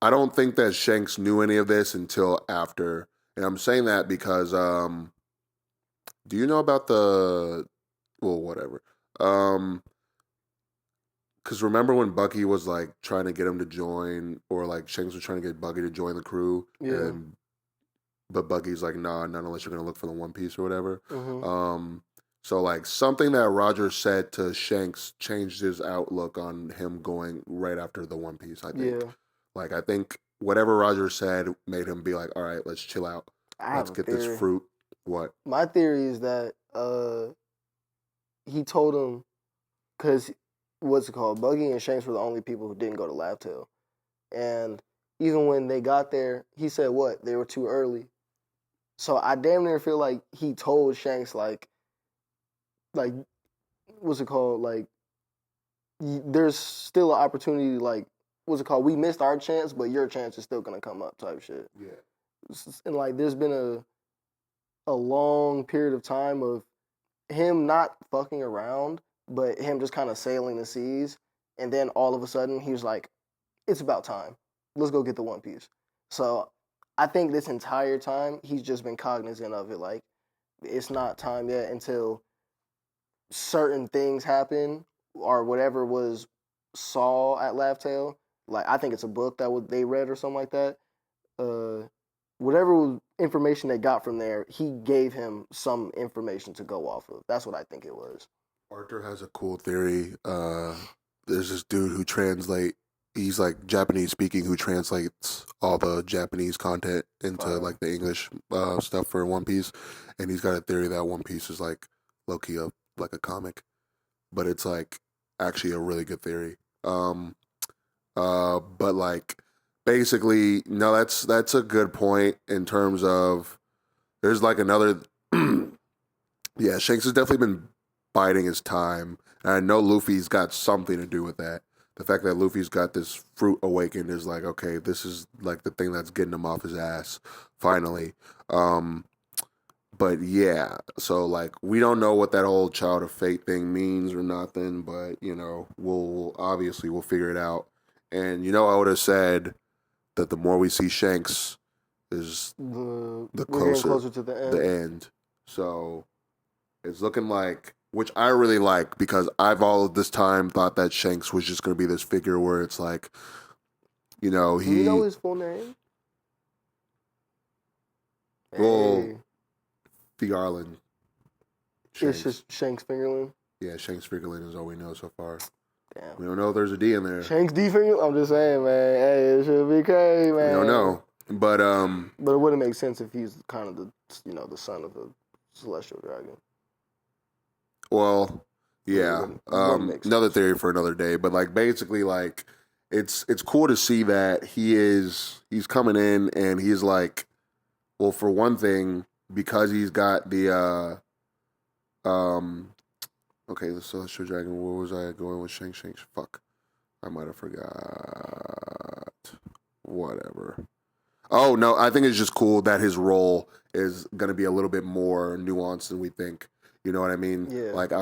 I don't think that Shanks knew any of this until after. And I'm saying that because, do you know about whatever. Because remember when Bucky was like trying to get him to join, or like Shanks was trying to get Bucky to join the crew, but Bucky's like, nah, not unless you're gonna look for the One Piece or whatever. Mm-hmm. So like something that Roger said to Shanks changed his outlook on him going right after the One Piece. I think. Yeah. Like I think whatever Roger said made him be like, all right, let's chill out. Let's get this fruit. What? My theory is that he told him, because what's it called? Buggy and Shanks were the only people who didn't go to Labtail, and even when they got there, he said what? They were too early. So I damn near feel like he told Shanks like what's it called? Like there's still an opportunity. Like what's it called? We missed our chance, but your chance is still gonna come up. Type shit. Yeah. And like there's been a long period of time of him not fucking around, but him just kind of sailing the seas. And then all of a sudden, he was like, it's about time. Let's go get the One Piece. So I think this entire time, he's just been cognizant of it. Like, it's not time yet until certain things happen or whatever was saw at Labtail. Like, I think it's a book that they read or something like that. Whatever information they got from there, he gave him some information to go off of. That's what I think it was. Arthur has a cool theory. There's this dude who he's like Japanese speaking, who translates all the Japanese content into like the English stuff for One Piece. And he's got a theory that One Piece is like Loki, like a comic, but it's like actually a really good theory. But like, basically, no, that's a good point in terms of there's like another Yeah, Shanks has definitely been biding his time. And I know Luffy's got something to do with that. The fact that Luffy's got this fruit awakened is like, okay, this is like the thing that's getting him off his ass, finally. But yeah, so like we don't know what that whole child of fate thing means or nothing, but you know, we'll figure it out. And you know, I would have said that the more we see Shanks is We're the getting closer to the end. the end. So it's looking like, which I really like because I've all of this time thought that Shanks was just going to be this figure where it's like, you know, Do you know his full name? Well, Hey. Fingerling. It's just Shanks Fingerling. Yeah, Shanks Fingerling is all we know so far. Damn. We don't know if there's a D in there. Shanks D Fingerling? I'm just saying, man. Hey, it should be K, man. We don't know. But it wouldn't make sense if he's kind of the son of a celestial dragon. Well, yeah. Wouldn't Another theory for another day. But like basically like it's cool to see that he's coming in and he's like, well, for one thing, because he's got the okay, the celestial dragon. Where was I going with Shanks? Fuck, I might have forgot. Whatever. Oh no, I think it's just cool that his role is gonna be a little bit more nuanced than we think. You know what I mean? Yeah. Like I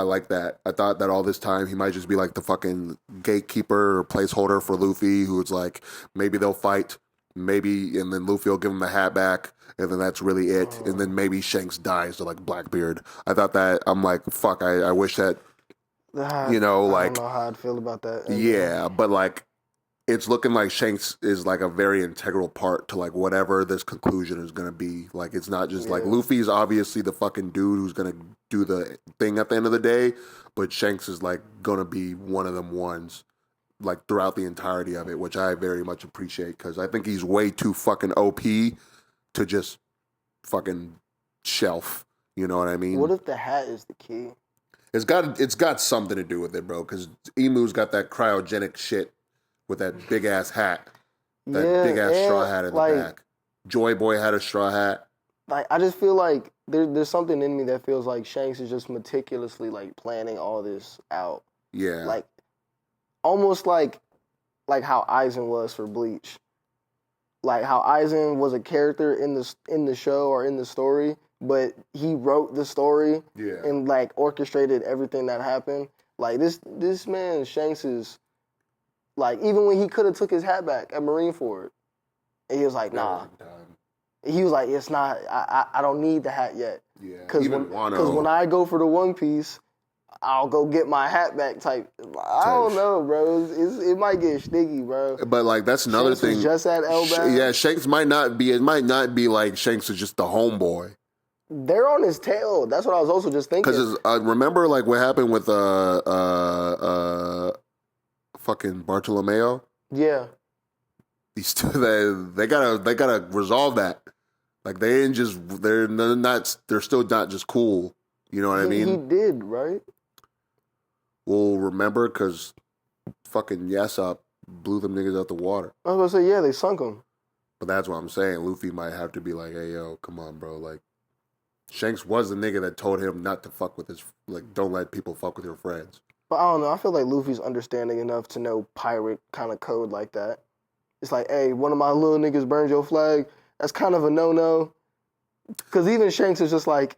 like that. I thought that all this time he might just be like the fucking gatekeeper or placeholder for Luffy, who's like maybe they'll fight, maybe, and then Luffy will give him the hat back, and then that's really it. And then maybe Shanks dies to like Blackbeard. I thought that. I'm like, fuck. I wish that. You know, like I don't know how I'd feel about that. Yeah, but like it's looking like Shanks is like a very integral part to like whatever this conclusion is gonna be. Like it's not just like Luffy's obviously the fucking dude who's gonna do the thing at the end of the day, but Shanks is like gonna be one of them ones like throughout the entirety of it, which I very much appreciate because I think he's way too fucking OP to just fucking shelf. You know what I mean? What if the hat is the key? It's got something to do with it, bro. Because Emu's got that cryogenic shit with that big ass hat, that big ass straw hat in the back. Joy Boy had a straw hat. Like I just feel like there's something in me that feels like Shanks is just meticulously like planning all this out. Yeah, like almost like how Aizen was for Bleach. Like how Aizen was a character in the show or in the story, but he wrote the story and like orchestrated everything that happened. Like this man Shanks is like, even when he could have took his hat back at Marineford, and he was like, nah. He was like, it's not. I don't need the hat yet. Yeah. Because when I go for the One Piece, I'll go get my hat back. Type. I don't know, bro. It might get sticky, bro. But like that's another Shanks thing. Was just at Elbaf. Yeah, Shanks might not be. It might not be like Shanks is just the homeboy. They're on his tail. That's what I was also just thinking. Because remember, like what happened with fucking Bartolomeo. Yeah. These two, they gotta resolve that. Like they ain't just they're still not just cool. You know what I mean? He did, right? Well, remember, because fucking Yasop blew them niggas out the water. I was gonna say, yeah, they sunk him. But that's what I'm saying. Luffy might have to be like, hey yo, come on, bro. Like Shanks was the nigga that told him not to fuck with his don't let people fuck with your friends. But I don't know. I feel like Luffy's understanding enough to know pirate kind of code like that. It's like, hey, one of my little niggas burned your flag. That's kind of a no-no. Because even Shanks is just like,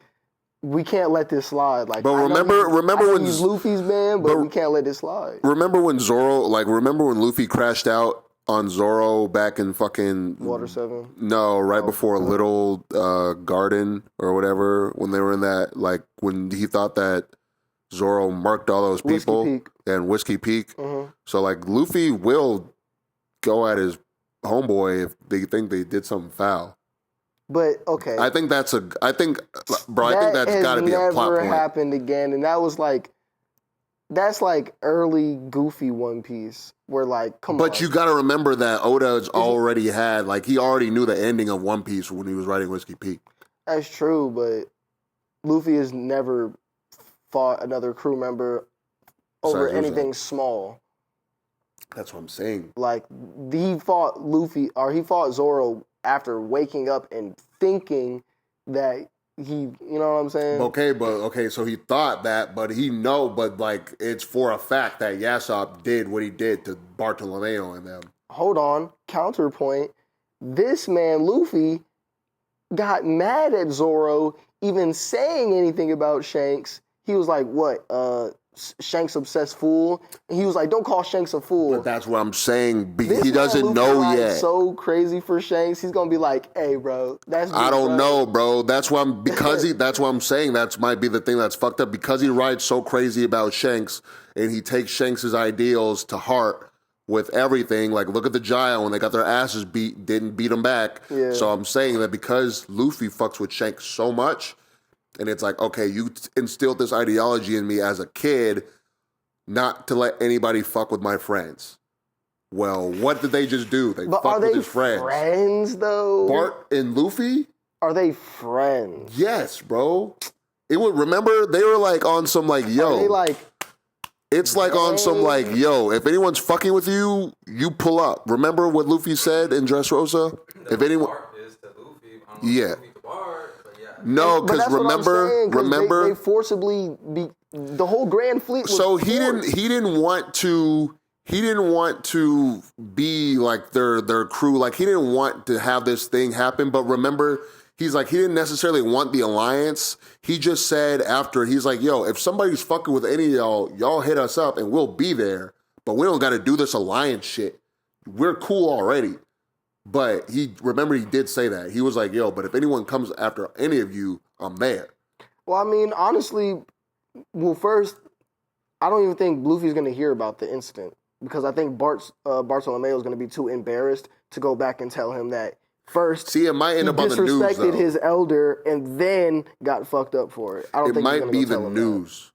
we can't let this slide. Like, but remember when he's Luffy's man, but we can't let this slide. Remember when Luffy crashed out on Zoro back in fucking Water 7? No, right before Little Garden or whatever. When they were in that, like when he thought that Zoro marked all those people and Whiskey Peak. Mm-hmm. So like Luffy will go at his homeboy if they think they did something foul. But okay, I think that's got to be a plot point. Never happened again, and that's like early Goofy One Piece, where like, come on. But you got to remember that Oda's already had, like, he already knew the ending of One Piece when he was writing Whiskey Peak. That's true, but Luffy has never fought another crew member over anything small. That's what I'm saying. Like, he fought Zoro after waking up and thinking that you know what I'm saying? Okay, so he thought that, but like it's for a fact that Yasop did what he did to Bartolomeo and them. Hold on, counterpoint. This man, Luffy, got mad at Zoro even saying anything about Shanks. He was like, what, Shanks obsessed fool? And he was like, don't call Shanks a fool. But that's what I'm saying. This He doesn't man, know Luffy, yet. So crazy for Shanks. He's gonna be like, hey, bro, that's. I don't know, bro. That's why that's what I'm saying. That might be the thing that's fucked up because he rides so crazy about Shanks and he takes Shanks' ideals to heart with everything. Like, look at the Gyal when they got their asses beat, didn't beat them back. Yeah. So I'm saying that because Luffy fucks with Shanks so much, and it's like, okay, you instilled this ideology in me as a kid, not to let anybody fuck with my friends. Well, what did they just do? They fucked with his friends. Friends though? Bart and Luffy? Are they friends? Yes, bro. Remember they were like on some like, yo. Are they like? It's like on some like, yo, if anyone's fucking with you, you pull up. Remember what Luffy said in Dressrosa? If anyone, Bart is to Luffy. I don't know yeah. Luffy to Bart, but yeah. No, because remember, they forcibly the whole Grand Fleet. Was so forced. he didn't want to be like their crew. Like he didn't want to have this thing happen. But remember, he's like he didn't necessarily want the alliance. He just said after he's like, yo, if somebody's fucking with any of y'all hit us up and we'll be there. But we don't got to do this alliance shit. We're cool already. But he did say that. He was like, yo, but if anyone comes after any of you, I'm there. Well, I mean, honestly, first, I don't even think Luffy's going to hear about the incident because I think Bartolomeo is going to be too embarrassed to go back and tell him that first. See, it might end up on the news, disrespected his elder and then got fucked up for it. I don't think it might be the news.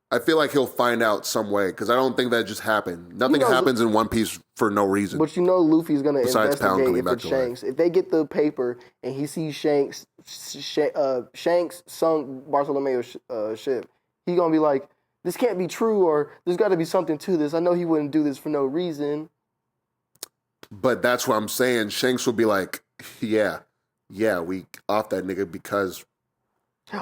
I feel like he'll find out some way because I don't think that just happened. Nothing happens in One Piece for no reason. But Luffy's going to investigate coming if back it's to Shanks. If they get the paper and he sees Shanks sunk Bartolomeo's ship, he's going to be like, this can't be true or there's got to be something to this. I know he wouldn't do this for no reason. But that's what I'm saying. Shanks will be like, yeah, we off that nigga because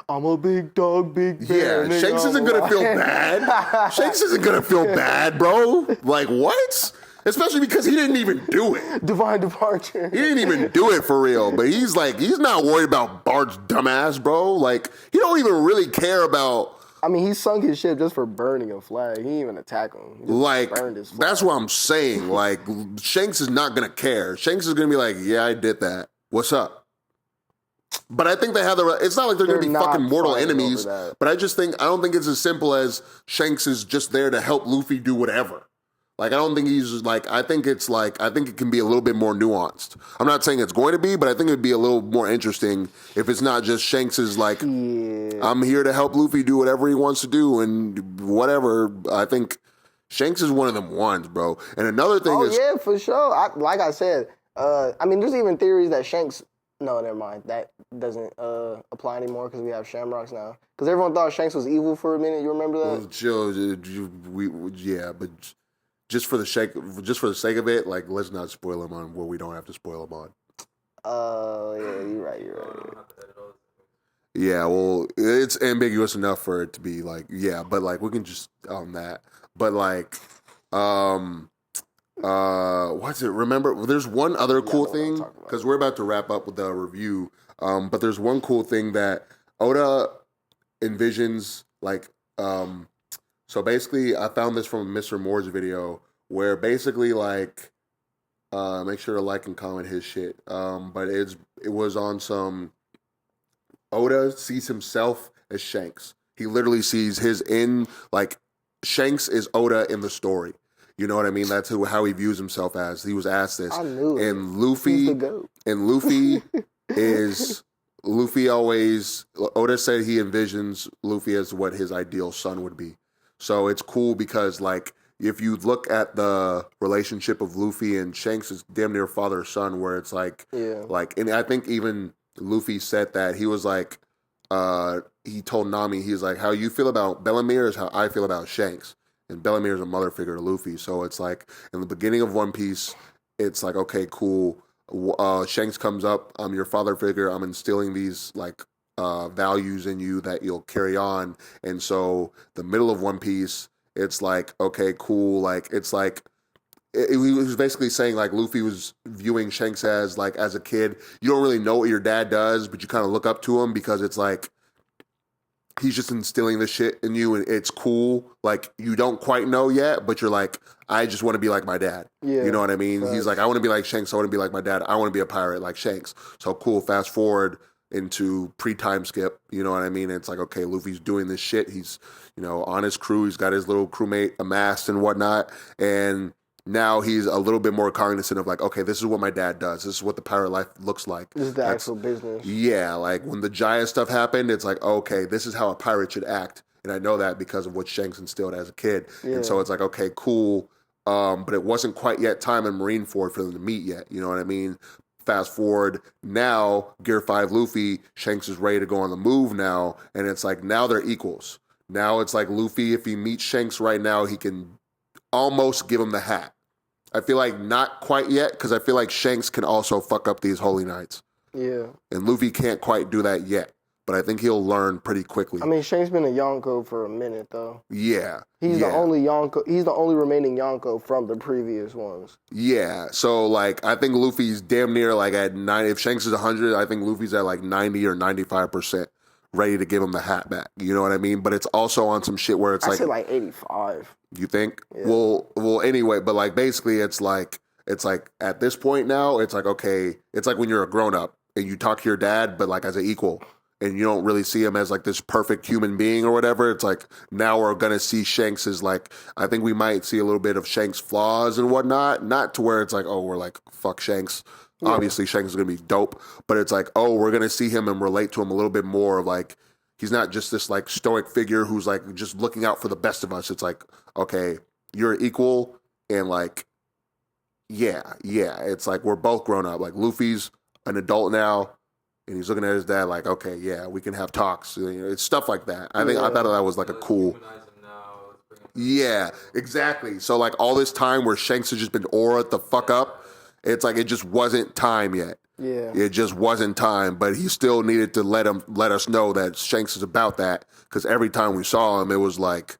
I'm a big dog, big bear. Yeah, Shanks isn't gonna feel bad. Shanks isn't gonna feel bad, bro. Like what? Especially because he didn't even do it. Divine departure. He didn't even do it for real. But he's not worried about Bart's dumbass, bro. Like he don't even really care about. I mean, he sunk his ship just for burning a flag. He didn't even attack him. He just burned his flag. That's what I'm saying. Like Shanks is not gonna care. Shanks is gonna be like, yeah, I did that. What's up? But I think they have it's not like they're going to be fucking mortal enemies. But I don't think it's as simple as Shanks is just there to help Luffy do whatever. Like, I don't think he's just like, I think it can be a little bit more nuanced. I'm not saying it's going to be, but I think it'd be a little more interesting if it's not just Shanks is like, I'm here to help Luffy do whatever he wants to do and whatever. I think Shanks is one of them ones, bro. And another thing is. Oh, yeah, for sure. Like I said, I mean, there's even theories that Shanks. No, never mind. That doesn't apply anymore because we have Shamrocks now. Because everyone thought Shanks was evil for a minute. You remember that? Well, chill. But just for the sake of it, like let's not spoil him on what we don't have to spoil him on. Yeah, you're right. Yeah, well, it's ambiguous enough for it to be like, yeah, but like we can just on that. But like, what's it? Remember, there's one other cool thing because we're about to wrap up with the review. But there's one cool thing that Oda envisions, like, so basically, I found this from Mr. Moore's video where basically, like, make sure to like and comment his shit. But it was on some. Oda sees himself as Shanks. He literally sees Shanks is Oda in the story. You know what I mean? That's how he views himself as. He was asked this. I knew it. And Luffy is Luffy always Oda said he envisions Luffy as what his ideal son would be. So it's cool because like if you look at the relationship of Luffy and Shanks, it's damn near father-son where it's like and I think even Luffy said that he was like he told Nami, he's like, how you feel about Bellemere is how I feel about Shanks. And Bellemere is a mother figure to Luffy. So it's like, in the beginning of One Piece, it's like, okay, cool. Shanks comes up, I'm your father figure. I'm instilling these, like, values in you that you'll carry on. And so the middle of One Piece, it's like, okay, cool. Like, it's like, he was basically saying like Luffy was viewing Shanks as like, as a kid, you don't really know what your dad does, but you kind of look up to him because it's like, he's just instilling this shit in you and it's cool. Like, you don't quite know yet, but you're like, I just want to be like my dad. Yeah, you know what I mean? facts. He's like, I want to be like Shanks. I want to be like my dad. I want to be a pirate like Shanks. So cool. Fast forward into pre-time skip. You know what I mean? It's like, okay, Luffy's doing this shit. He's, on his crew. He's got his little crewmate amassed and whatnot. And now he's a little bit more cognizant of like, okay, this is what my dad does. This is what the pirate life looks like. This is the actual business. Yeah, like when the giant stuff happened, it's like, okay, this is how a pirate should act. And I know that because of what Shanks instilled as a kid. Yeah. And so it's like, okay, cool. But it wasn't quite yet time in Marineford for them to meet yet. You know what I mean? Fast forward, now Gear 5 Luffy, Shanks is ready to go on the move now. And it's like, now they're equals. Now it's like Luffy, if he meets Shanks right now, he can almost give him the hat. I feel like not quite yet, because I feel like Shanks can also fuck up these Holy Knights. Yeah. And Luffy can't quite do that yet, but I think he'll learn pretty quickly. I mean, Shanks been a Yonko for a minute, though. Yeah. He's the only Yonko. He's the only remaining Yonko from the previous ones. Yeah. So, like, I think Luffy's damn near, like, at 90. If Shanks is 100, I think Luffy's at, like, 90 or 95% ready to give him the hat back. You know what I mean? But it's also on some shit where it's I say like 85. You think? Yeah. Well, anyway, but like basically it's like at this point now, it's like, okay, it's like when you're a grown up and you talk to your dad, but like as an equal and you don't really see him as like this perfect human being or whatever. It's like now we're going to see Shanks as like, I think we might see a little bit of Shanks' flaws and whatnot, not to where it's like, oh, we're like, fuck Shanks. Yeah. Obviously Shanks is going to be dope, but it's like, oh, we're going to see him and relate to him a little bit more of like, he's not just this like stoic figure who's like just looking out for the best of us. It's like, okay, you're equal and like, yeah. It's like we're both grown up. Like Luffy's an adult now and he's looking at his dad like, okay, yeah, we can have talks. It's stuff like that. I thought that was like a cool. Yeah, exactly. So like all this time where Shanks has just been auraed the fuck up, it's like it just wasn't time yet. Yeah. It just wasn't time, but he still needed to let us know that Shanks is about that, because every time we saw him, it was like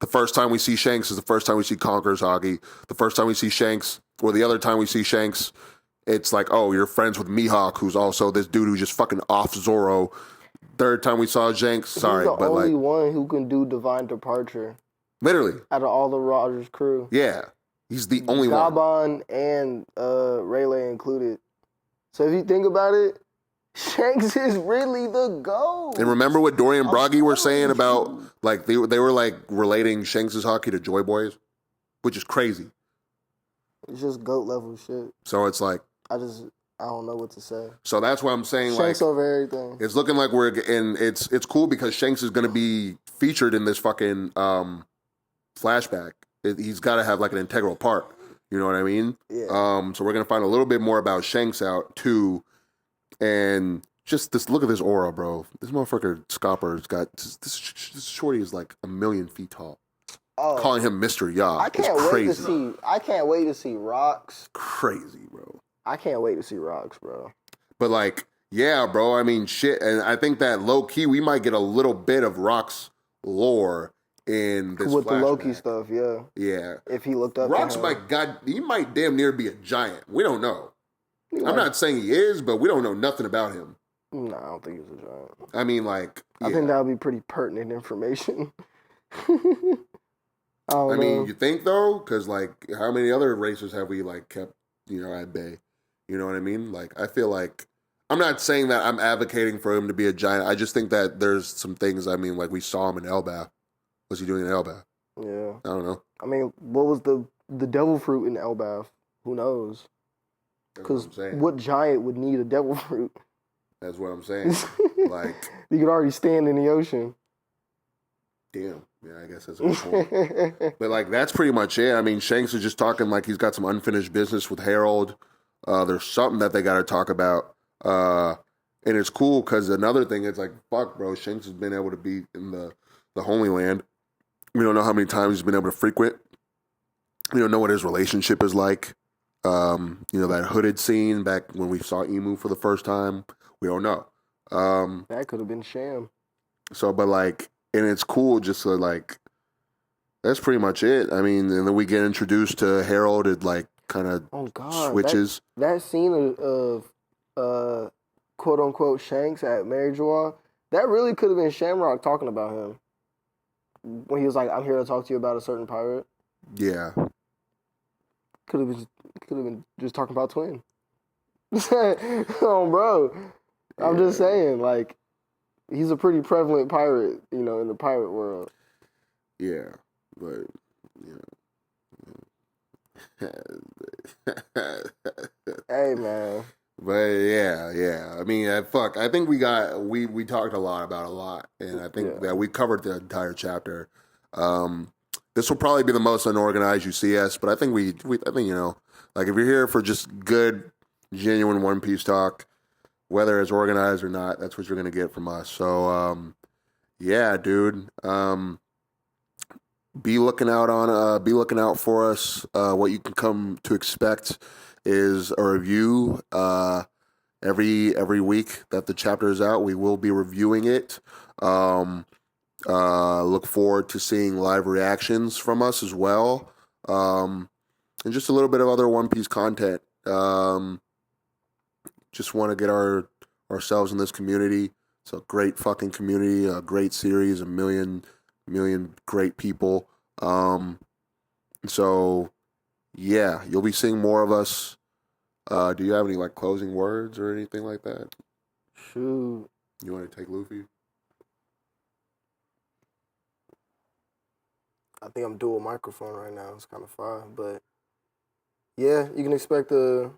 the first time we see Shanks is the first time we see Conqueror's Haki. The first time we see Shanks, or the other time we see Shanks, it's like, oh, you're friends with Mihawk, who's also this dude who just fucking off Zoro. Third time we saw Shanks, sorry, he's the but only one who can do divine departure. Literally. Out of all the Rogers crew. Yeah. He's the only one. Gabon and Rayleigh included. So if you think about it, Shanks is really the GOAT. And remember what Dorian Broggy were saying about, like, they were like relating Shanks' Haki to Joy Boys, which is crazy. It's just GOAT level shit. So it's like, I don't know what to say. So that's why I'm saying Shanks like over everything. It's looking like it's cool because Shanks is going to be featured in this fucking flashback. He's got to have like an integral part. You know what I mean? Yeah. So we're going to find a little bit more about Shanks out too, and just this. Look at this aura, bro. This motherfucker Scopper's got this shorty is like 1,000,000 feet tall. Oh, calling him Mr. Yaw. I can't wait to see Rocks. Crazy, bro. I can't wait to see Rocks, bro. But like, yeah, bro. I mean, shit. And I think that low key we might get a little bit of Rocks lore in this with flashback. The Loki stuff. Yeah. Yeah. If he looked up, Rocks he might damn near be a giant. We don't know. I'm not saying he is, but we don't know nothing about him. No, I don't think he's a giant. I mean, like, yeah. I think that would be pretty pertinent information. I mean, you think though? Because like, how many other racers have we like kept, at bay? You know what I mean? Like, I feel like I'm not saying that I'm advocating for him to be a giant. I just think that there's some things. I mean, like we saw him in Elbaf. What's he doing in Elbaf? Yeah, I don't know. I mean, what was the devil fruit in Elbaf? Who knows? Because what giant would need a devil fruit? That's what I'm saying. Like, you could already stand in the ocean. Damn. Yeah, I guess that's a good point. But like, that's pretty much it. I mean, Shanks is just talking like he's got some unfinished business with Harald. There's something that they got to talk about. And it's cool because another thing is like, fuck, bro, Shanks has been able to be in the Holy Land. We don't know how many times he's been able to frequent. We don't know what his relationship is like. That hooded scene back when we saw Emu for the first time. We don't know. That could have been sham. So, but like, and it's cool just to like, that's pretty much it. I mean, and then we get introduced to Harold. It like kind of switches. That scene of quote unquote Shanks at Marriage-Joie, that really could have been Shamrock talking about him when he was like, "I'm here to talk to you about a certain pirate." Yeah. Could have been just talking about Twin. Oh, bro. I'm just saying, like, he's a pretty prevalent pirate, you know, in the pirate world. Yeah, but Hey, man. But yeah. I mean, fuck. I think we talked a lot about a lot, and I think that we covered the entire chapter. This will probably be the most unorganized you see us, but I think I think, you know, like if you're here for just good, genuine One Piece talk, whether it's organized or not, that's what you're gonna get from us. So, yeah, dude. Be looking out for us. What you can come to expect is a review every week that the chapter is out. We will be reviewing it. Look forward to seeing live reactions from us as well, and just a little bit of other One Piece content. Just want to get ourselves in this community. It's a great fucking community, a great series, a million great people. So yeah, you'll be seeing more of us. Do you have any like closing words or anything like that? Shoot. You want to take Luffy? I think I'm dual microphone right now. It's kind of fun, but yeah, you can expect a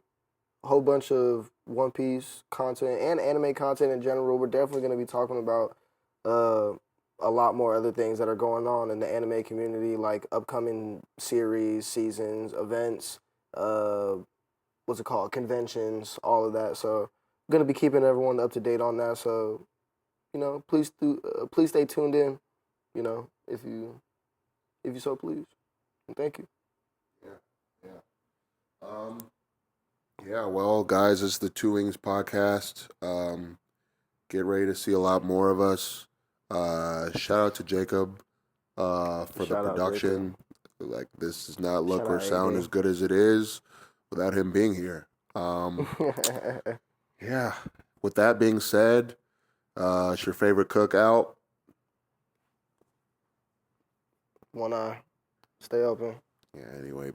whole bunch of One Piece content and anime content in general. We're definitely going to be talking about a lot more other things that are going on in the anime community, like upcoming series, seasons, events, what's it called, conventions, all of that. So I'm going to be keeping everyone up to date on that. So, you know, please stay tuned in, you know, if you so please. And thank you. Yeah, well, guys, it's the Two Wings podcast. Get ready to see a lot more of us. Shout out to Jacob for the production. Like, this does not look or sound as good as it is without him being here. Yeah. With that being said, it's your favorite cookout. One eye. Stay open. Yeah, anyway,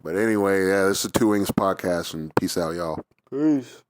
yeah, this is the Two Wings podcast, and peace out, y'all. Peace.